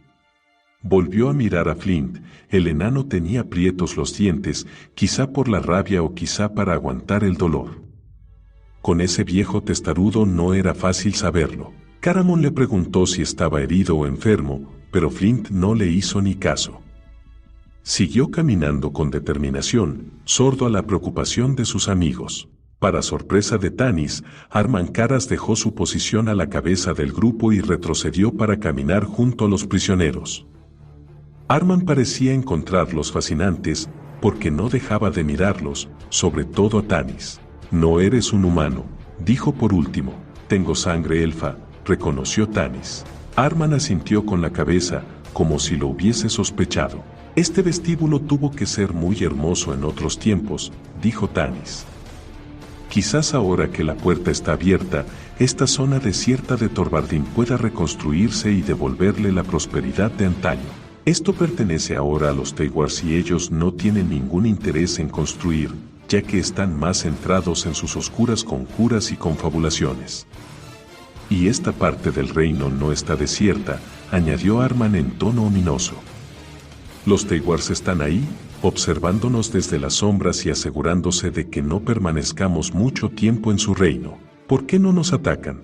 Volvió a mirar a Flint. El enano tenía aprietos los dientes, quizá por la rabia o quizá para aguantar el dolor. Con ese viejo testarudo no era fácil saberlo. Caramon le preguntó si estaba herido o enfermo, pero Flint no le hizo ni caso. Siguió caminando con determinación, sordo a la preocupación de sus amigos. Para sorpresa de Tanis, Armancaras dejó su posición a la cabeza del grupo y retrocedió para caminar junto a los prisioneros. Arman parecía encontrarlos fascinantes, porque no dejaba de mirarlos, sobre todo a Tanis. No eres un humano, dijo por último. Tengo sangre elfa, reconoció Tanis. Arman asintió con la cabeza, como si lo hubiese sospechado. Este vestíbulo tuvo que ser muy hermoso en otros tiempos, dijo Tanis. Quizás ahora que la puerta está abierta, esta zona desierta de Torvardin pueda reconstruirse y devolverle la prosperidad de antaño. Esto pertenece ahora a los Teywars y ellos no tienen ningún interés en construir, ya que están más centrados en sus oscuras conjuras y confabulaciones. Y esta parte del reino no está desierta, añadió Arman en tono ominoso. Los Teywars están ahí, observándonos desde las sombras y asegurándose de que no permanezcamos mucho tiempo en su reino. ¿Por qué no nos atacan?,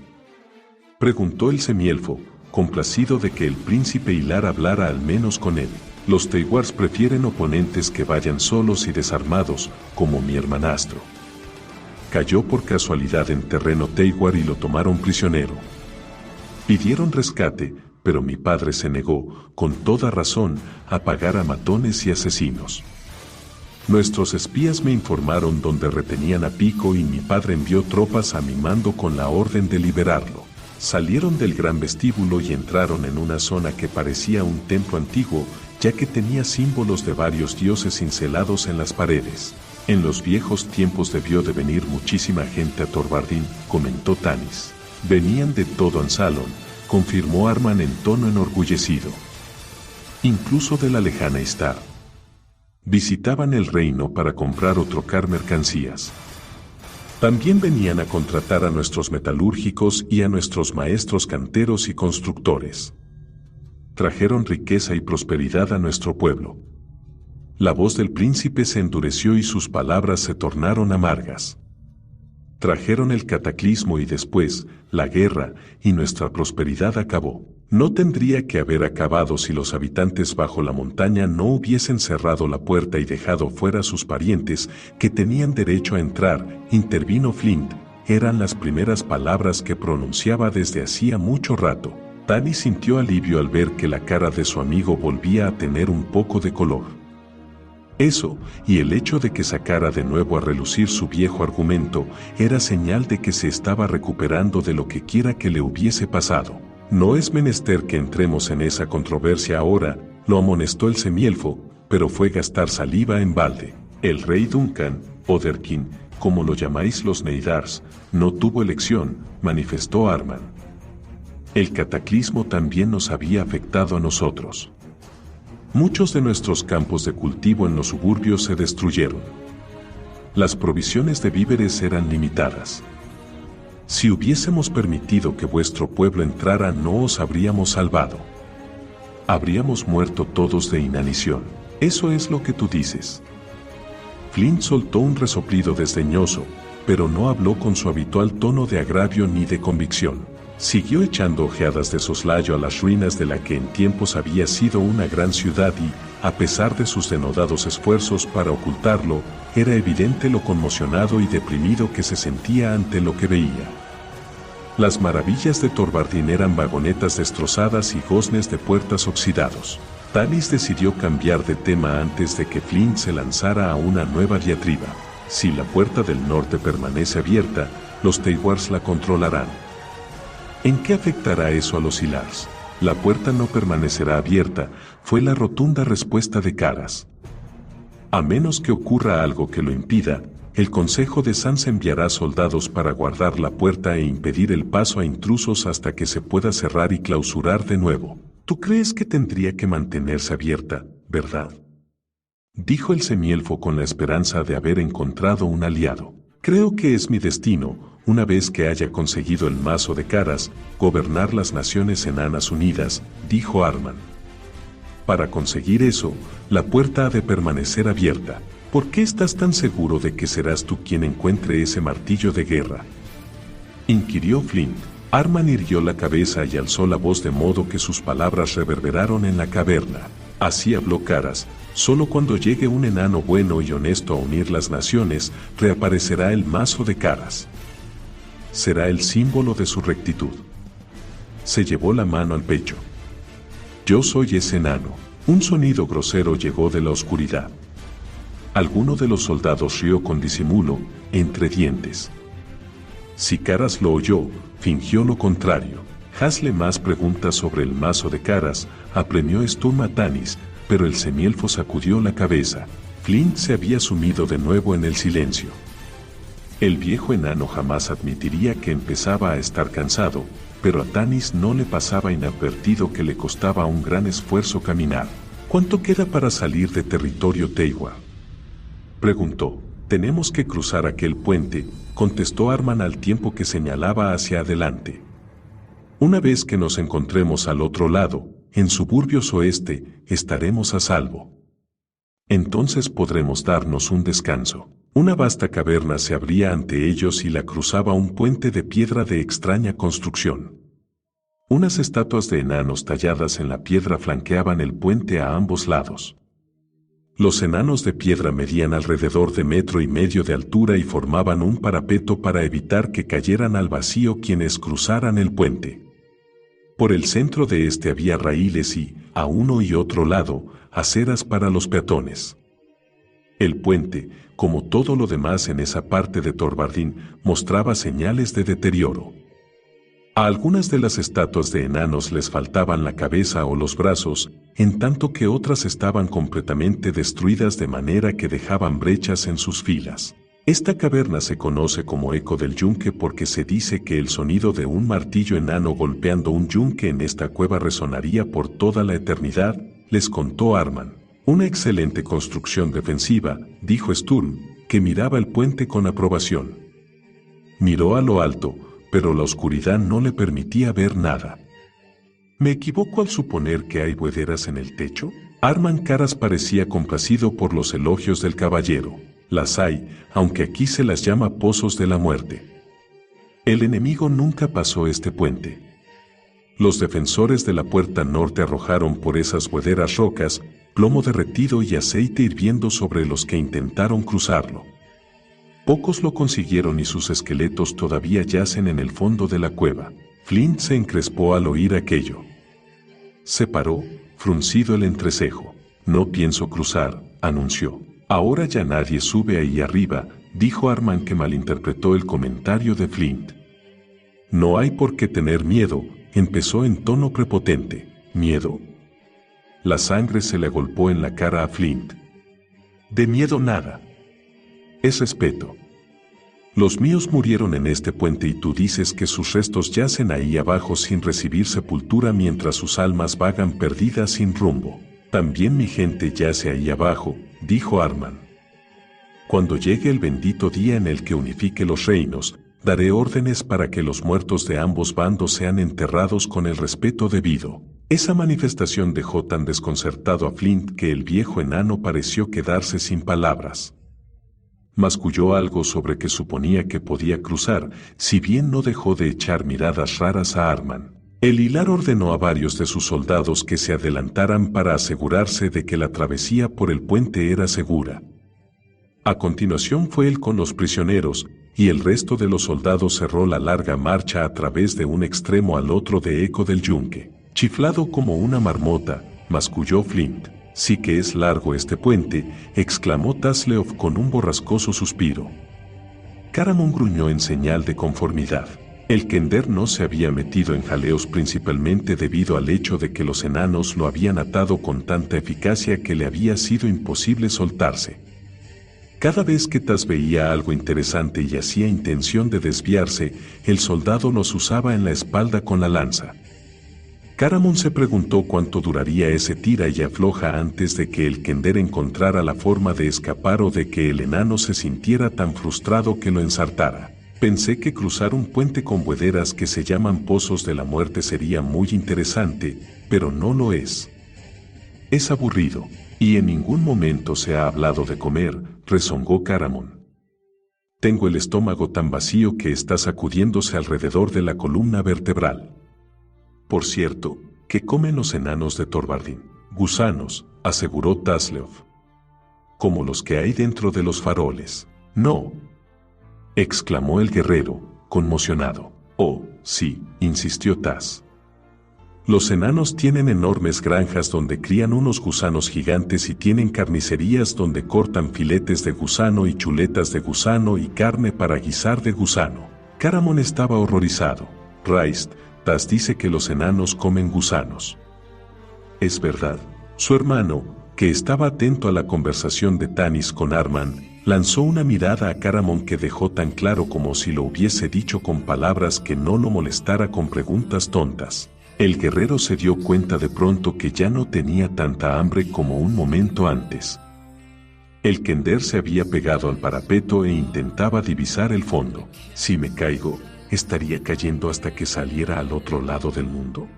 preguntó el semielfo, complacido de que el príncipe Hilar hablara al menos con él. Los Teywars prefieren oponentes que vayan solos y desarmados, como mi hermanastro. Cayó por casualidad en terreno Teywar y lo tomaron prisionero. Pidieron rescate, pero mi padre se negó, con toda razón, a pagar a matones y asesinos. Nuestros espías me informaron dónde retenían a Pico y mi padre envió tropas a mi mando con la orden de liberarlo. Salieron del gran vestíbulo y entraron en una zona que parecía un templo antiguo, ya que tenía símbolos de varios dioses cincelados en las paredes. En los viejos tiempos debió de venir muchísima gente a Torvardin, comentó Tanis. Venían de todo Ansalon, confirmó Arman en tono enorgullecido. Incluso de la lejana Istar. Visitaban el reino para comprar o trocar mercancías. También venían a contratar a nuestros metalúrgicos y a nuestros maestros canteros y constructores. Trajeron riqueza y prosperidad a nuestro pueblo. La voz del príncipe se endureció y sus palabras se tornaron amargas. Trajeron el cataclismo y después, la guerra, y nuestra prosperidad acabó. No tendría que haber acabado si los habitantes bajo la montaña no hubiesen cerrado la puerta y dejado fuera a sus parientes, que tenían derecho a entrar, intervino Flint. Eran las primeras palabras que pronunciaba desde hacía mucho rato. Tanis sintió alivio al ver que la cara de su amigo volvía a tener un poco de color. Eso, y el hecho de que sacara de nuevo a relucir su viejo argumento, era señal de que se estaba recuperando de lo que quiera que le hubiese pasado. No es menester que entremos en esa controversia ahora, lo amonestó el semielfo, pero fue gastar saliva en balde. El rey Duncan, Otherkin, como lo llamáis los Neidars, no tuvo elección, manifestó Arman. El cataclismo también nos había afectado a nosotros. Muchos de nuestros campos de cultivo en los suburbios se destruyeron. Las provisiones de víveres eran limitadas. Si hubiésemos permitido que vuestro pueblo entrara, no os habríamos salvado. Habríamos muerto todos de inanición. Eso es lo que tú dices. Flint soltó un resoplido desdeñoso, pero no habló con su habitual tono de agravio ni de convicción. Siguió echando ojeadas de soslayo a las ruinas de la que en tiempos había sido una gran ciudad y, a pesar de sus denodados esfuerzos para ocultarlo, era evidente lo conmocionado y deprimido que se sentía ante lo que veía. Las maravillas de Torvardin eran vagonetas destrozadas y goznes de puertas oxidados. Tanis decidió cambiar de tema antes de que Flint se lanzara a una nueva diatriba. Si la puerta del norte permanece abierta, los Teiwars la controlarán. ¿En qué afectará eso a los Silars? La puerta no permanecerá abierta, fue la rotunda respuesta de Caras. A menos que ocurra algo que lo impida, el Consejo de Sans enviará soldados para guardar la puerta e impedir el paso a intrusos hasta que se pueda cerrar y clausurar de nuevo. ¿Tú crees que tendría que mantenerse abierta, verdad?, dijo el semielfo con la esperanza de haber encontrado un aliado. Creo que es mi destino, una vez que haya conseguido el mazo de Caras, gobernar las naciones enanas unidas, dijo Arman. Para conseguir eso, la puerta ha de permanecer abierta. ¿Por qué estás tan seguro de que serás tú quien encuentre ese martillo de guerra?, inquirió Flint. Arman irguió la cabeza y alzó la voz de modo que sus palabras reverberaron en la caverna. Así habló Caras: solo cuando llegue un enano bueno y honesto a unir las naciones, reaparecerá el mazo de Caras. Será el símbolo de su rectitud. Se llevó la mano al pecho. Yo soy ese enano. Un sonido grosero llegó de la oscuridad. Alguno de los soldados rió con disimulo, entre dientes. Si Caras lo oyó, fingió lo contrario. Hazle más preguntas sobre el mazo de Caras, apremió Sturm a Tanis, pero el semielfo sacudió la cabeza. Flint se había sumido de nuevo en el silencio. El viejo enano jamás admitiría que empezaba a estar cansado, pero a Tanis no le pasaba inadvertido que le costaba un gran esfuerzo caminar. ¿Cuánto queda para salir de territorio Teiwar?, preguntó. Tenemos que cruzar aquel puente, contestó Arman al tiempo que señalaba hacia adelante. Una vez que nos encontremos al otro lado, en Suburbios Oeste, estaremos a salvo. Entonces podremos darnos un descanso. Una vasta caverna se abría ante ellos y la cruzaba un puente de piedra de extraña construcción. Unas estatuas de enanos talladas en la piedra flanqueaban el puente a ambos lados. Los enanos de piedra medían alrededor de 1,5 metros de altura y formaban un parapeto para evitar que cayeran al vacío quienes cruzaran el puente. Por el centro de este había raíles y, a uno y otro lado, aceras para los peatones. El puente, como todo lo demás en esa parte de Torvardin, mostraba señales de deterioro. A algunas de las estatuas de enanos les faltaban la cabeza o los brazos, en tanto que otras estaban completamente destruidas de manera que dejaban brechas en sus filas. Esta caverna se conoce como Eco del Yunque porque se dice que el sonido de un martillo enano golpeando un yunque en esta cueva resonaría por toda la eternidad, les contó Arman. Una excelente construcción defensiva, dijo Sturm, que miraba el puente con aprobación. Miró a lo alto, pero la oscuridad no le permitía ver nada. ¿Me equivoco al suponer que hay buhederas en el techo? Arman Caras parecía complacido por los elogios del caballero. Las hay, aunque aquí se las llama pozos de la muerte. El enemigo nunca pasó este puente. Los defensores de la puerta norte arrojaron por esas buhederas rocas, plomo derretido y aceite hirviendo sobre los que intentaron cruzarlo. Pocos lo consiguieron y sus esqueletos todavía yacen en el fondo de la cueva. Flint se encrespó al oír aquello. Se paró, fruncido el entrecejo. No pienso cruzar, anunció. Ahora ya nadie sube ahí arriba, dijo Arman, que malinterpretó el comentario de Flint. No hay por qué tener miedo, empezó en tono prepotente. ¿Miedo? La sangre se le agolpó en la cara a Flint. De miedo nada. Es respeto. Los míos murieron en este puente y tú dices que sus restos yacen ahí abajo sin recibir sepultura mientras sus almas vagan perdidas sin rumbo. También mi gente yace ahí abajo, dijo Arman. Cuando llegue el bendito día en el que unifique los reinos, daré órdenes para que los muertos de ambos bandos sean enterrados con el respeto debido. Esa manifestación dejó tan desconcertado a Flint que el viejo enano pareció quedarse sin palabras. Masculló algo sobre que suponía que podía cruzar, si bien no dejó de echar miradas raras a Arman. El hilar ordenó a varios de sus soldados que se adelantaran para asegurarse de que la travesía por el puente era segura. A continuación fue él con los prisioneros, y el resto de los soldados cerró la larga marcha a través de un extremo al otro de Eco del Yunque. Chiflado como una marmota, masculló Flint. Sí que es largo este puente, exclamó Tasleov con un borrascoso suspiro. Caramon gruñó en señal de conformidad. El Kender no se había metido en jaleos principalmente debido al hecho de que los enanos lo habían atado con tanta eficacia que le había sido imposible soltarse. Cada vez que Tas veía algo interesante y hacía intención de desviarse, el soldado los usaba en la espalda con la lanza. Caramon se preguntó cuánto duraría ese tira y afloja antes de que el Kender encontrara la forma de escapar o de que el enano se sintiera tan frustrado que lo ensartara. Pensé que cruzar un puente con buhederas que se llaman pozos de la muerte sería muy interesante, pero no lo es. Es aburrido, y en ningún momento se ha hablado de comer, rezongó Caramon. Tengo el estómago tan vacío que está sacudiéndose alrededor de la columna vertebral. Por cierto, ¿qué comen los enanos de Thorvardin? Gusanos, aseguró Tasleov. Como los que hay dentro de los faroles. No, exclamó el guerrero, conmocionado. Oh, sí, insistió Tas. Los enanos tienen enormes granjas donde crían unos gusanos gigantes y tienen carnicerías donde cortan filetes de gusano y chuletas de gusano y carne para guisar de gusano. Caramon estaba horrorizado. Raist, Tas dice que los enanos comen gusanos. Es verdad. Su hermano, que estaba atento a la conversación de Tanis con Arman, lanzó una mirada a Caramon que dejó tan claro como si lo hubiese dicho con palabras que no lo molestara con preguntas tontas. El guerrero se dio cuenta de pronto que ya no tenía tanta hambre como un momento antes. El Kender se había pegado al parapeto e intentaba divisar el fondo. Si me caigo, ¿estaría cayendo hasta que saliera al otro lado del mundo?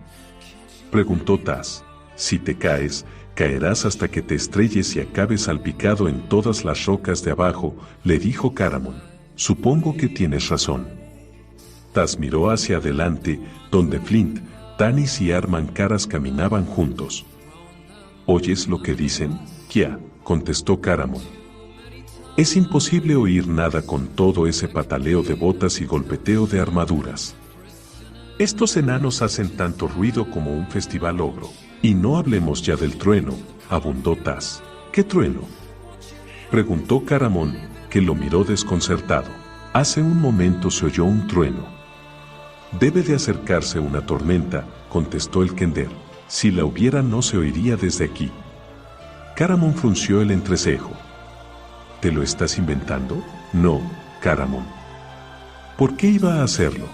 Preguntó Tas. Si te caes, caerás hasta que te estrelles y acabes salpicado en todas las rocas de abajo, le dijo Caramon. Supongo que tienes razón. Tas miró hacia adelante, donde Flint, Tanis y Arman Caras caminaban juntos. ¿Oyes lo que dicen? Kia, contestó Caramon. Es imposible oír nada con todo ese pataleo de botas y golpeteo de armaduras. Estos enanos hacen tanto ruido como un festival ogro. Y no hablemos ya del trueno, abundó Tas. ¿Qué trueno?, preguntó Caramon, que lo miró desconcertado. Hace un momento se oyó un trueno. Debe de acercarse una tormenta, contestó el Kender. Si la hubiera no se oiría desde aquí. Caramon frunció el entrecejo. ¿Te lo estás inventando? No, Caramon. ¿Por qué iba a hacerlo?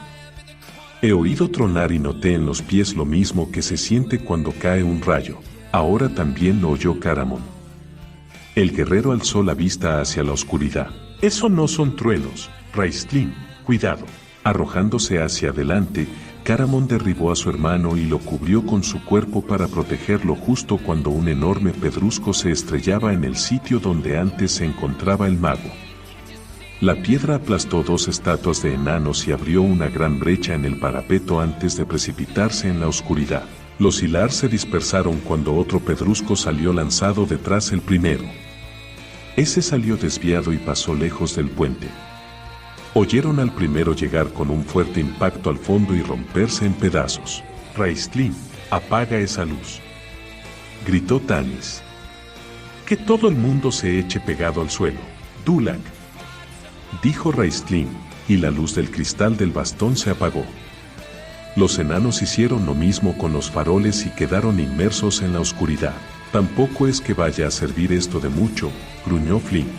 He oído tronar y noté en los pies lo mismo que se siente cuando cae un rayo. Ahora también lo oyó Caramon. El guerrero alzó la vista hacia la oscuridad. Eso no son truenos, Raistlin, cuidado. Arrojándose hacia adelante, Caramon derribó a su hermano y lo cubrió con su cuerpo para protegerlo justo cuando un enorme pedrusco se estrellaba en el sitio donde antes se encontraba el mago. La piedra aplastó dos estatuas de enanos y abrió una gran brecha en el parapeto antes de precipitarse en la oscuridad. Los hilar se dispersaron cuando otro pedrusco salió lanzado detrás del primero. Ese salió desviado y pasó lejos del puente. Oyeron al primero llegar con un fuerte impacto al fondo y romperse en pedazos. Raistlin, apaga esa luz, gritó Tanis. Que todo el mundo se eche pegado al suelo. Dulac, dijo Raistlin, y la luz del cristal del bastón se apagó. Los enanos hicieron lo mismo con los faroles y quedaron inmersos en la oscuridad. Tampoco es que vaya a servir esto de mucho, gruñó Flint.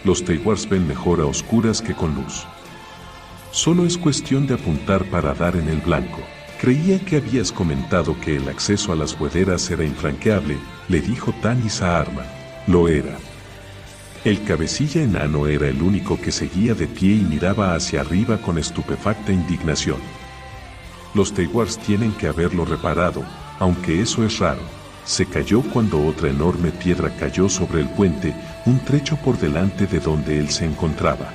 Los Teiwars ven mejor a oscuras que con luz. Solo es cuestión de apuntar para dar en el blanco. Creía que habías comentado que el acceso a las buhederas era infranqueable, le dijo Tanis a Arman. Lo era. El cabecilla enano era el único que seguía de pie y miraba hacia arriba con estupefacta indignación. Los Teiwars tienen que haberlo reparado, aunque eso es raro. Se cayó cuando otra enorme piedra cayó sobre el puente, un trecho por delante de donde él se encontraba.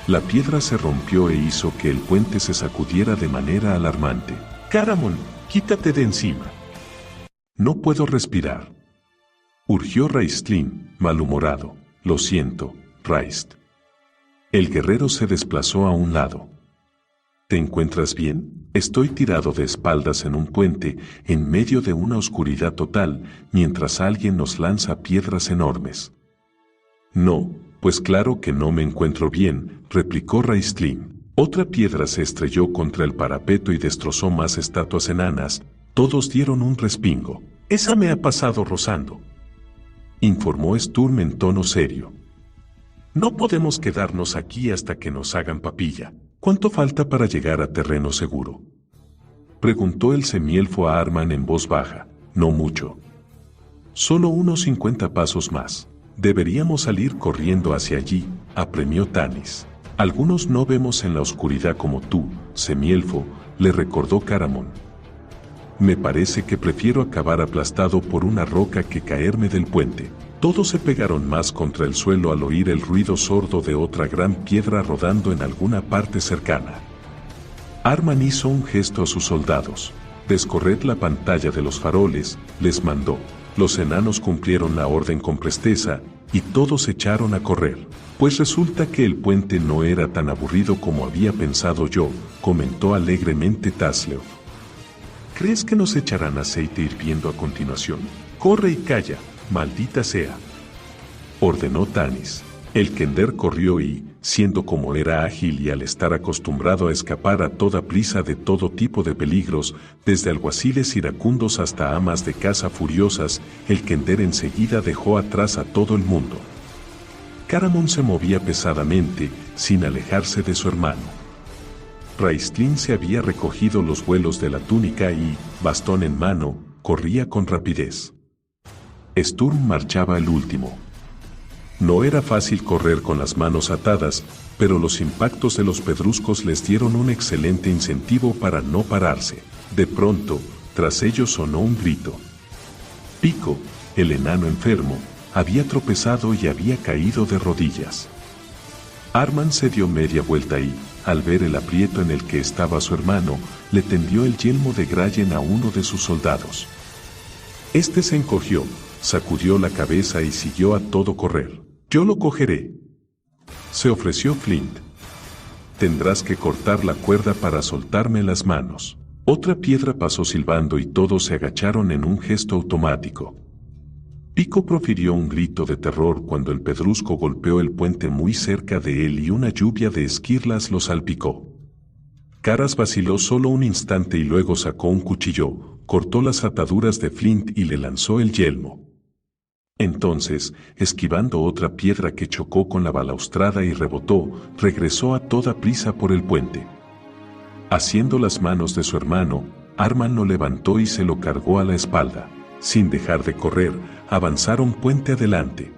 La piedra se rompió e hizo que el puente se sacudiera de manera alarmante. Caramon, quítate de encima. No puedo respirar, urgió Raistlin, malhumorado. Lo siento, Raist. El guerrero se desplazó a un lado. ¿Te encuentras bien? Estoy tirado de espaldas en un puente, en medio de una oscuridad total, mientras alguien nos lanza piedras enormes. No, pues claro que no me encuentro bien, replicó Raistlin. Otra piedra se estrelló contra el parapeto y destrozó más estatuas enanas. Todos dieron un respingo. Esa me ha pasado rozando, informó Sturm en tono serio. No podemos quedarnos aquí hasta que nos hagan papilla. ¿Cuánto falta para llegar a terreno seguro?, preguntó el semielfo a Arman en voz baja. No mucho. Solo unos 50 pasos más. Deberíamos salir corriendo hacia allí, apremió Tanis. Algunos no vemos en la oscuridad como tú, semielfo, le recordó Caramon. Me parece que prefiero acabar aplastado por una roca que caerme del puente. Todos se pegaron más contra el suelo al oír el ruido sordo de otra gran piedra rodando en alguna parte cercana. Arman hizo un gesto a sus soldados. Descorred la pantalla de los faroles, les mandó. Los enanos cumplieron la orden con presteza, y todos echaron a correr. Pues resulta que el puente no era tan aburrido como había pensado yo, comentó alegremente Tasleo. ¿Crees que nos echarán aceite hirviendo a continuación? Corre y calla, maldita sea, ordenó Tanis. El Kender corrió y, siendo como era ágil y al estar acostumbrado a escapar a toda prisa de todo tipo de peligros, desde alguaciles iracundos hasta amas de casa furiosas, el Kender enseguida dejó atrás a todo el mundo. Caramon se movía pesadamente, sin alejarse de su hermano. Raistlin se había recogido los vuelos de la túnica y, bastón en mano, corría con rapidez. Sturm marchaba el último. No era fácil correr con las manos atadas, pero los impactos de los pedruscos les dieron un excelente incentivo para no pararse. De pronto, tras ellos sonó un grito. Pico, el enano enfermo, había tropezado y había caído de rodillas. Arman se dio media vuelta y, al ver el aprieto en el que estaba su hermano, le tendió el yelmo de Grayen a uno de sus soldados. Este se encogió, sacudió la cabeza y siguió a todo correr. Yo lo cogeré, se ofreció Flint. Tendrás que cortar la cuerda para soltarme las manos. Otra piedra pasó silbando y todos se agacharon en un gesto automático. Pico profirió un grito de terror cuando el pedrusco golpeó el puente muy cerca de él y una lluvia de esquirlas lo salpicó. Caras vaciló solo un instante y luego sacó un cuchillo, cortó las ataduras de Flint y le lanzó el yelmo. Entonces, esquivando otra piedra que chocó con la balaustrada y rebotó, regresó a toda prisa por el puente. Haciendo las manos de su hermano, Arman lo levantó y se lo cargó a la espalda. Sin dejar de correr, avanzaron puente adelante.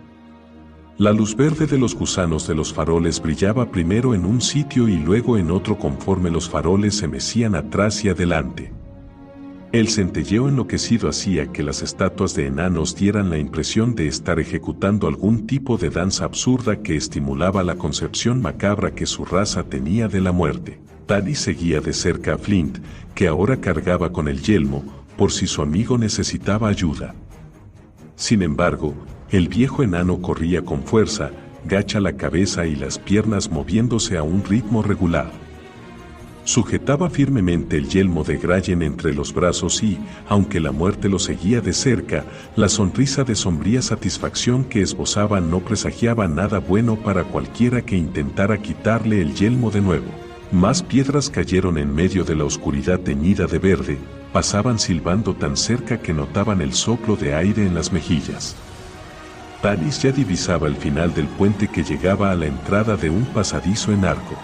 La luz verde de los gusanos de los faroles brillaba primero en un sitio y luego en otro conforme los faroles se mecían atrás y adelante. El centelleo enloquecido hacía que las estatuas de enanos dieran la impresión de estar ejecutando algún tipo de danza absurda que estimulaba la concepción macabra que su raza tenía de la muerte. Tanis seguía de cerca a Flint, que ahora cargaba con el yelmo, por si su amigo necesitaba ayuda. Sin embargo, el viejo enano corría con fuerza, gacha la cabeza y las piernas moviéndose a un ritmo regular. Sujetaba firmemente el yelmo de Grayen entre los brazos y, aunque la muerte lo seguía de cerca, la sonrisa de sombría satisfacción que esbozaba no presagiaba nada bueno para cualquiera que intentara quitarle el yelmo de nuevo. Más piedras cayeron en medio de la oscuridad teñida de verde, pasaban silbando tan cerca que notaban el soplo de aire en las mejillas. Tanis ya divisaba el final del puente que llegaba a la entrada de un pasadizo en arco.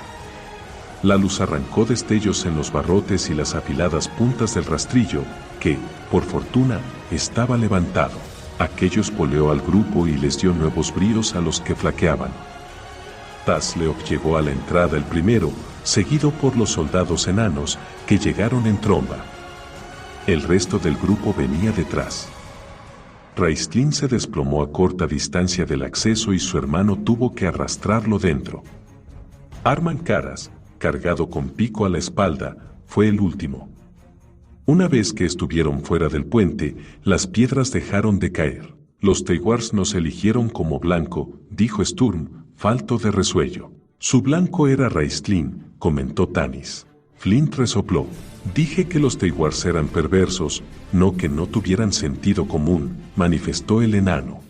La luz arrancó destellos en los barrotes y las afiladas puntas del rastrillo, que, por fortuna, estaba levantado. Aquello espoleó al grupo y les dio nuevos bríos a los que flaqueaban. Tasleov llegó a la entrada el primero, seguido por los soldados enanos, que llegaron en tromba. El resto del grupo venía detrás. Raistlin se desplomó a corta distancia del acceso y su hermano tuvo que arrastrarlo dentro. Arman Caras, cargado con Pico a la espalda, fue el último. Una vez que estuvieron fuera del puente, las piedras dejaron de caer. Los Teiwars nos eligieron como blanco, dijo Sturm, falto de resuello. Su blanco era Raistlin, comentó Tanis. Flint resopló. Dije que los Teiwars eran perversos, no que no tuvieran sentido común, manifestó el enano.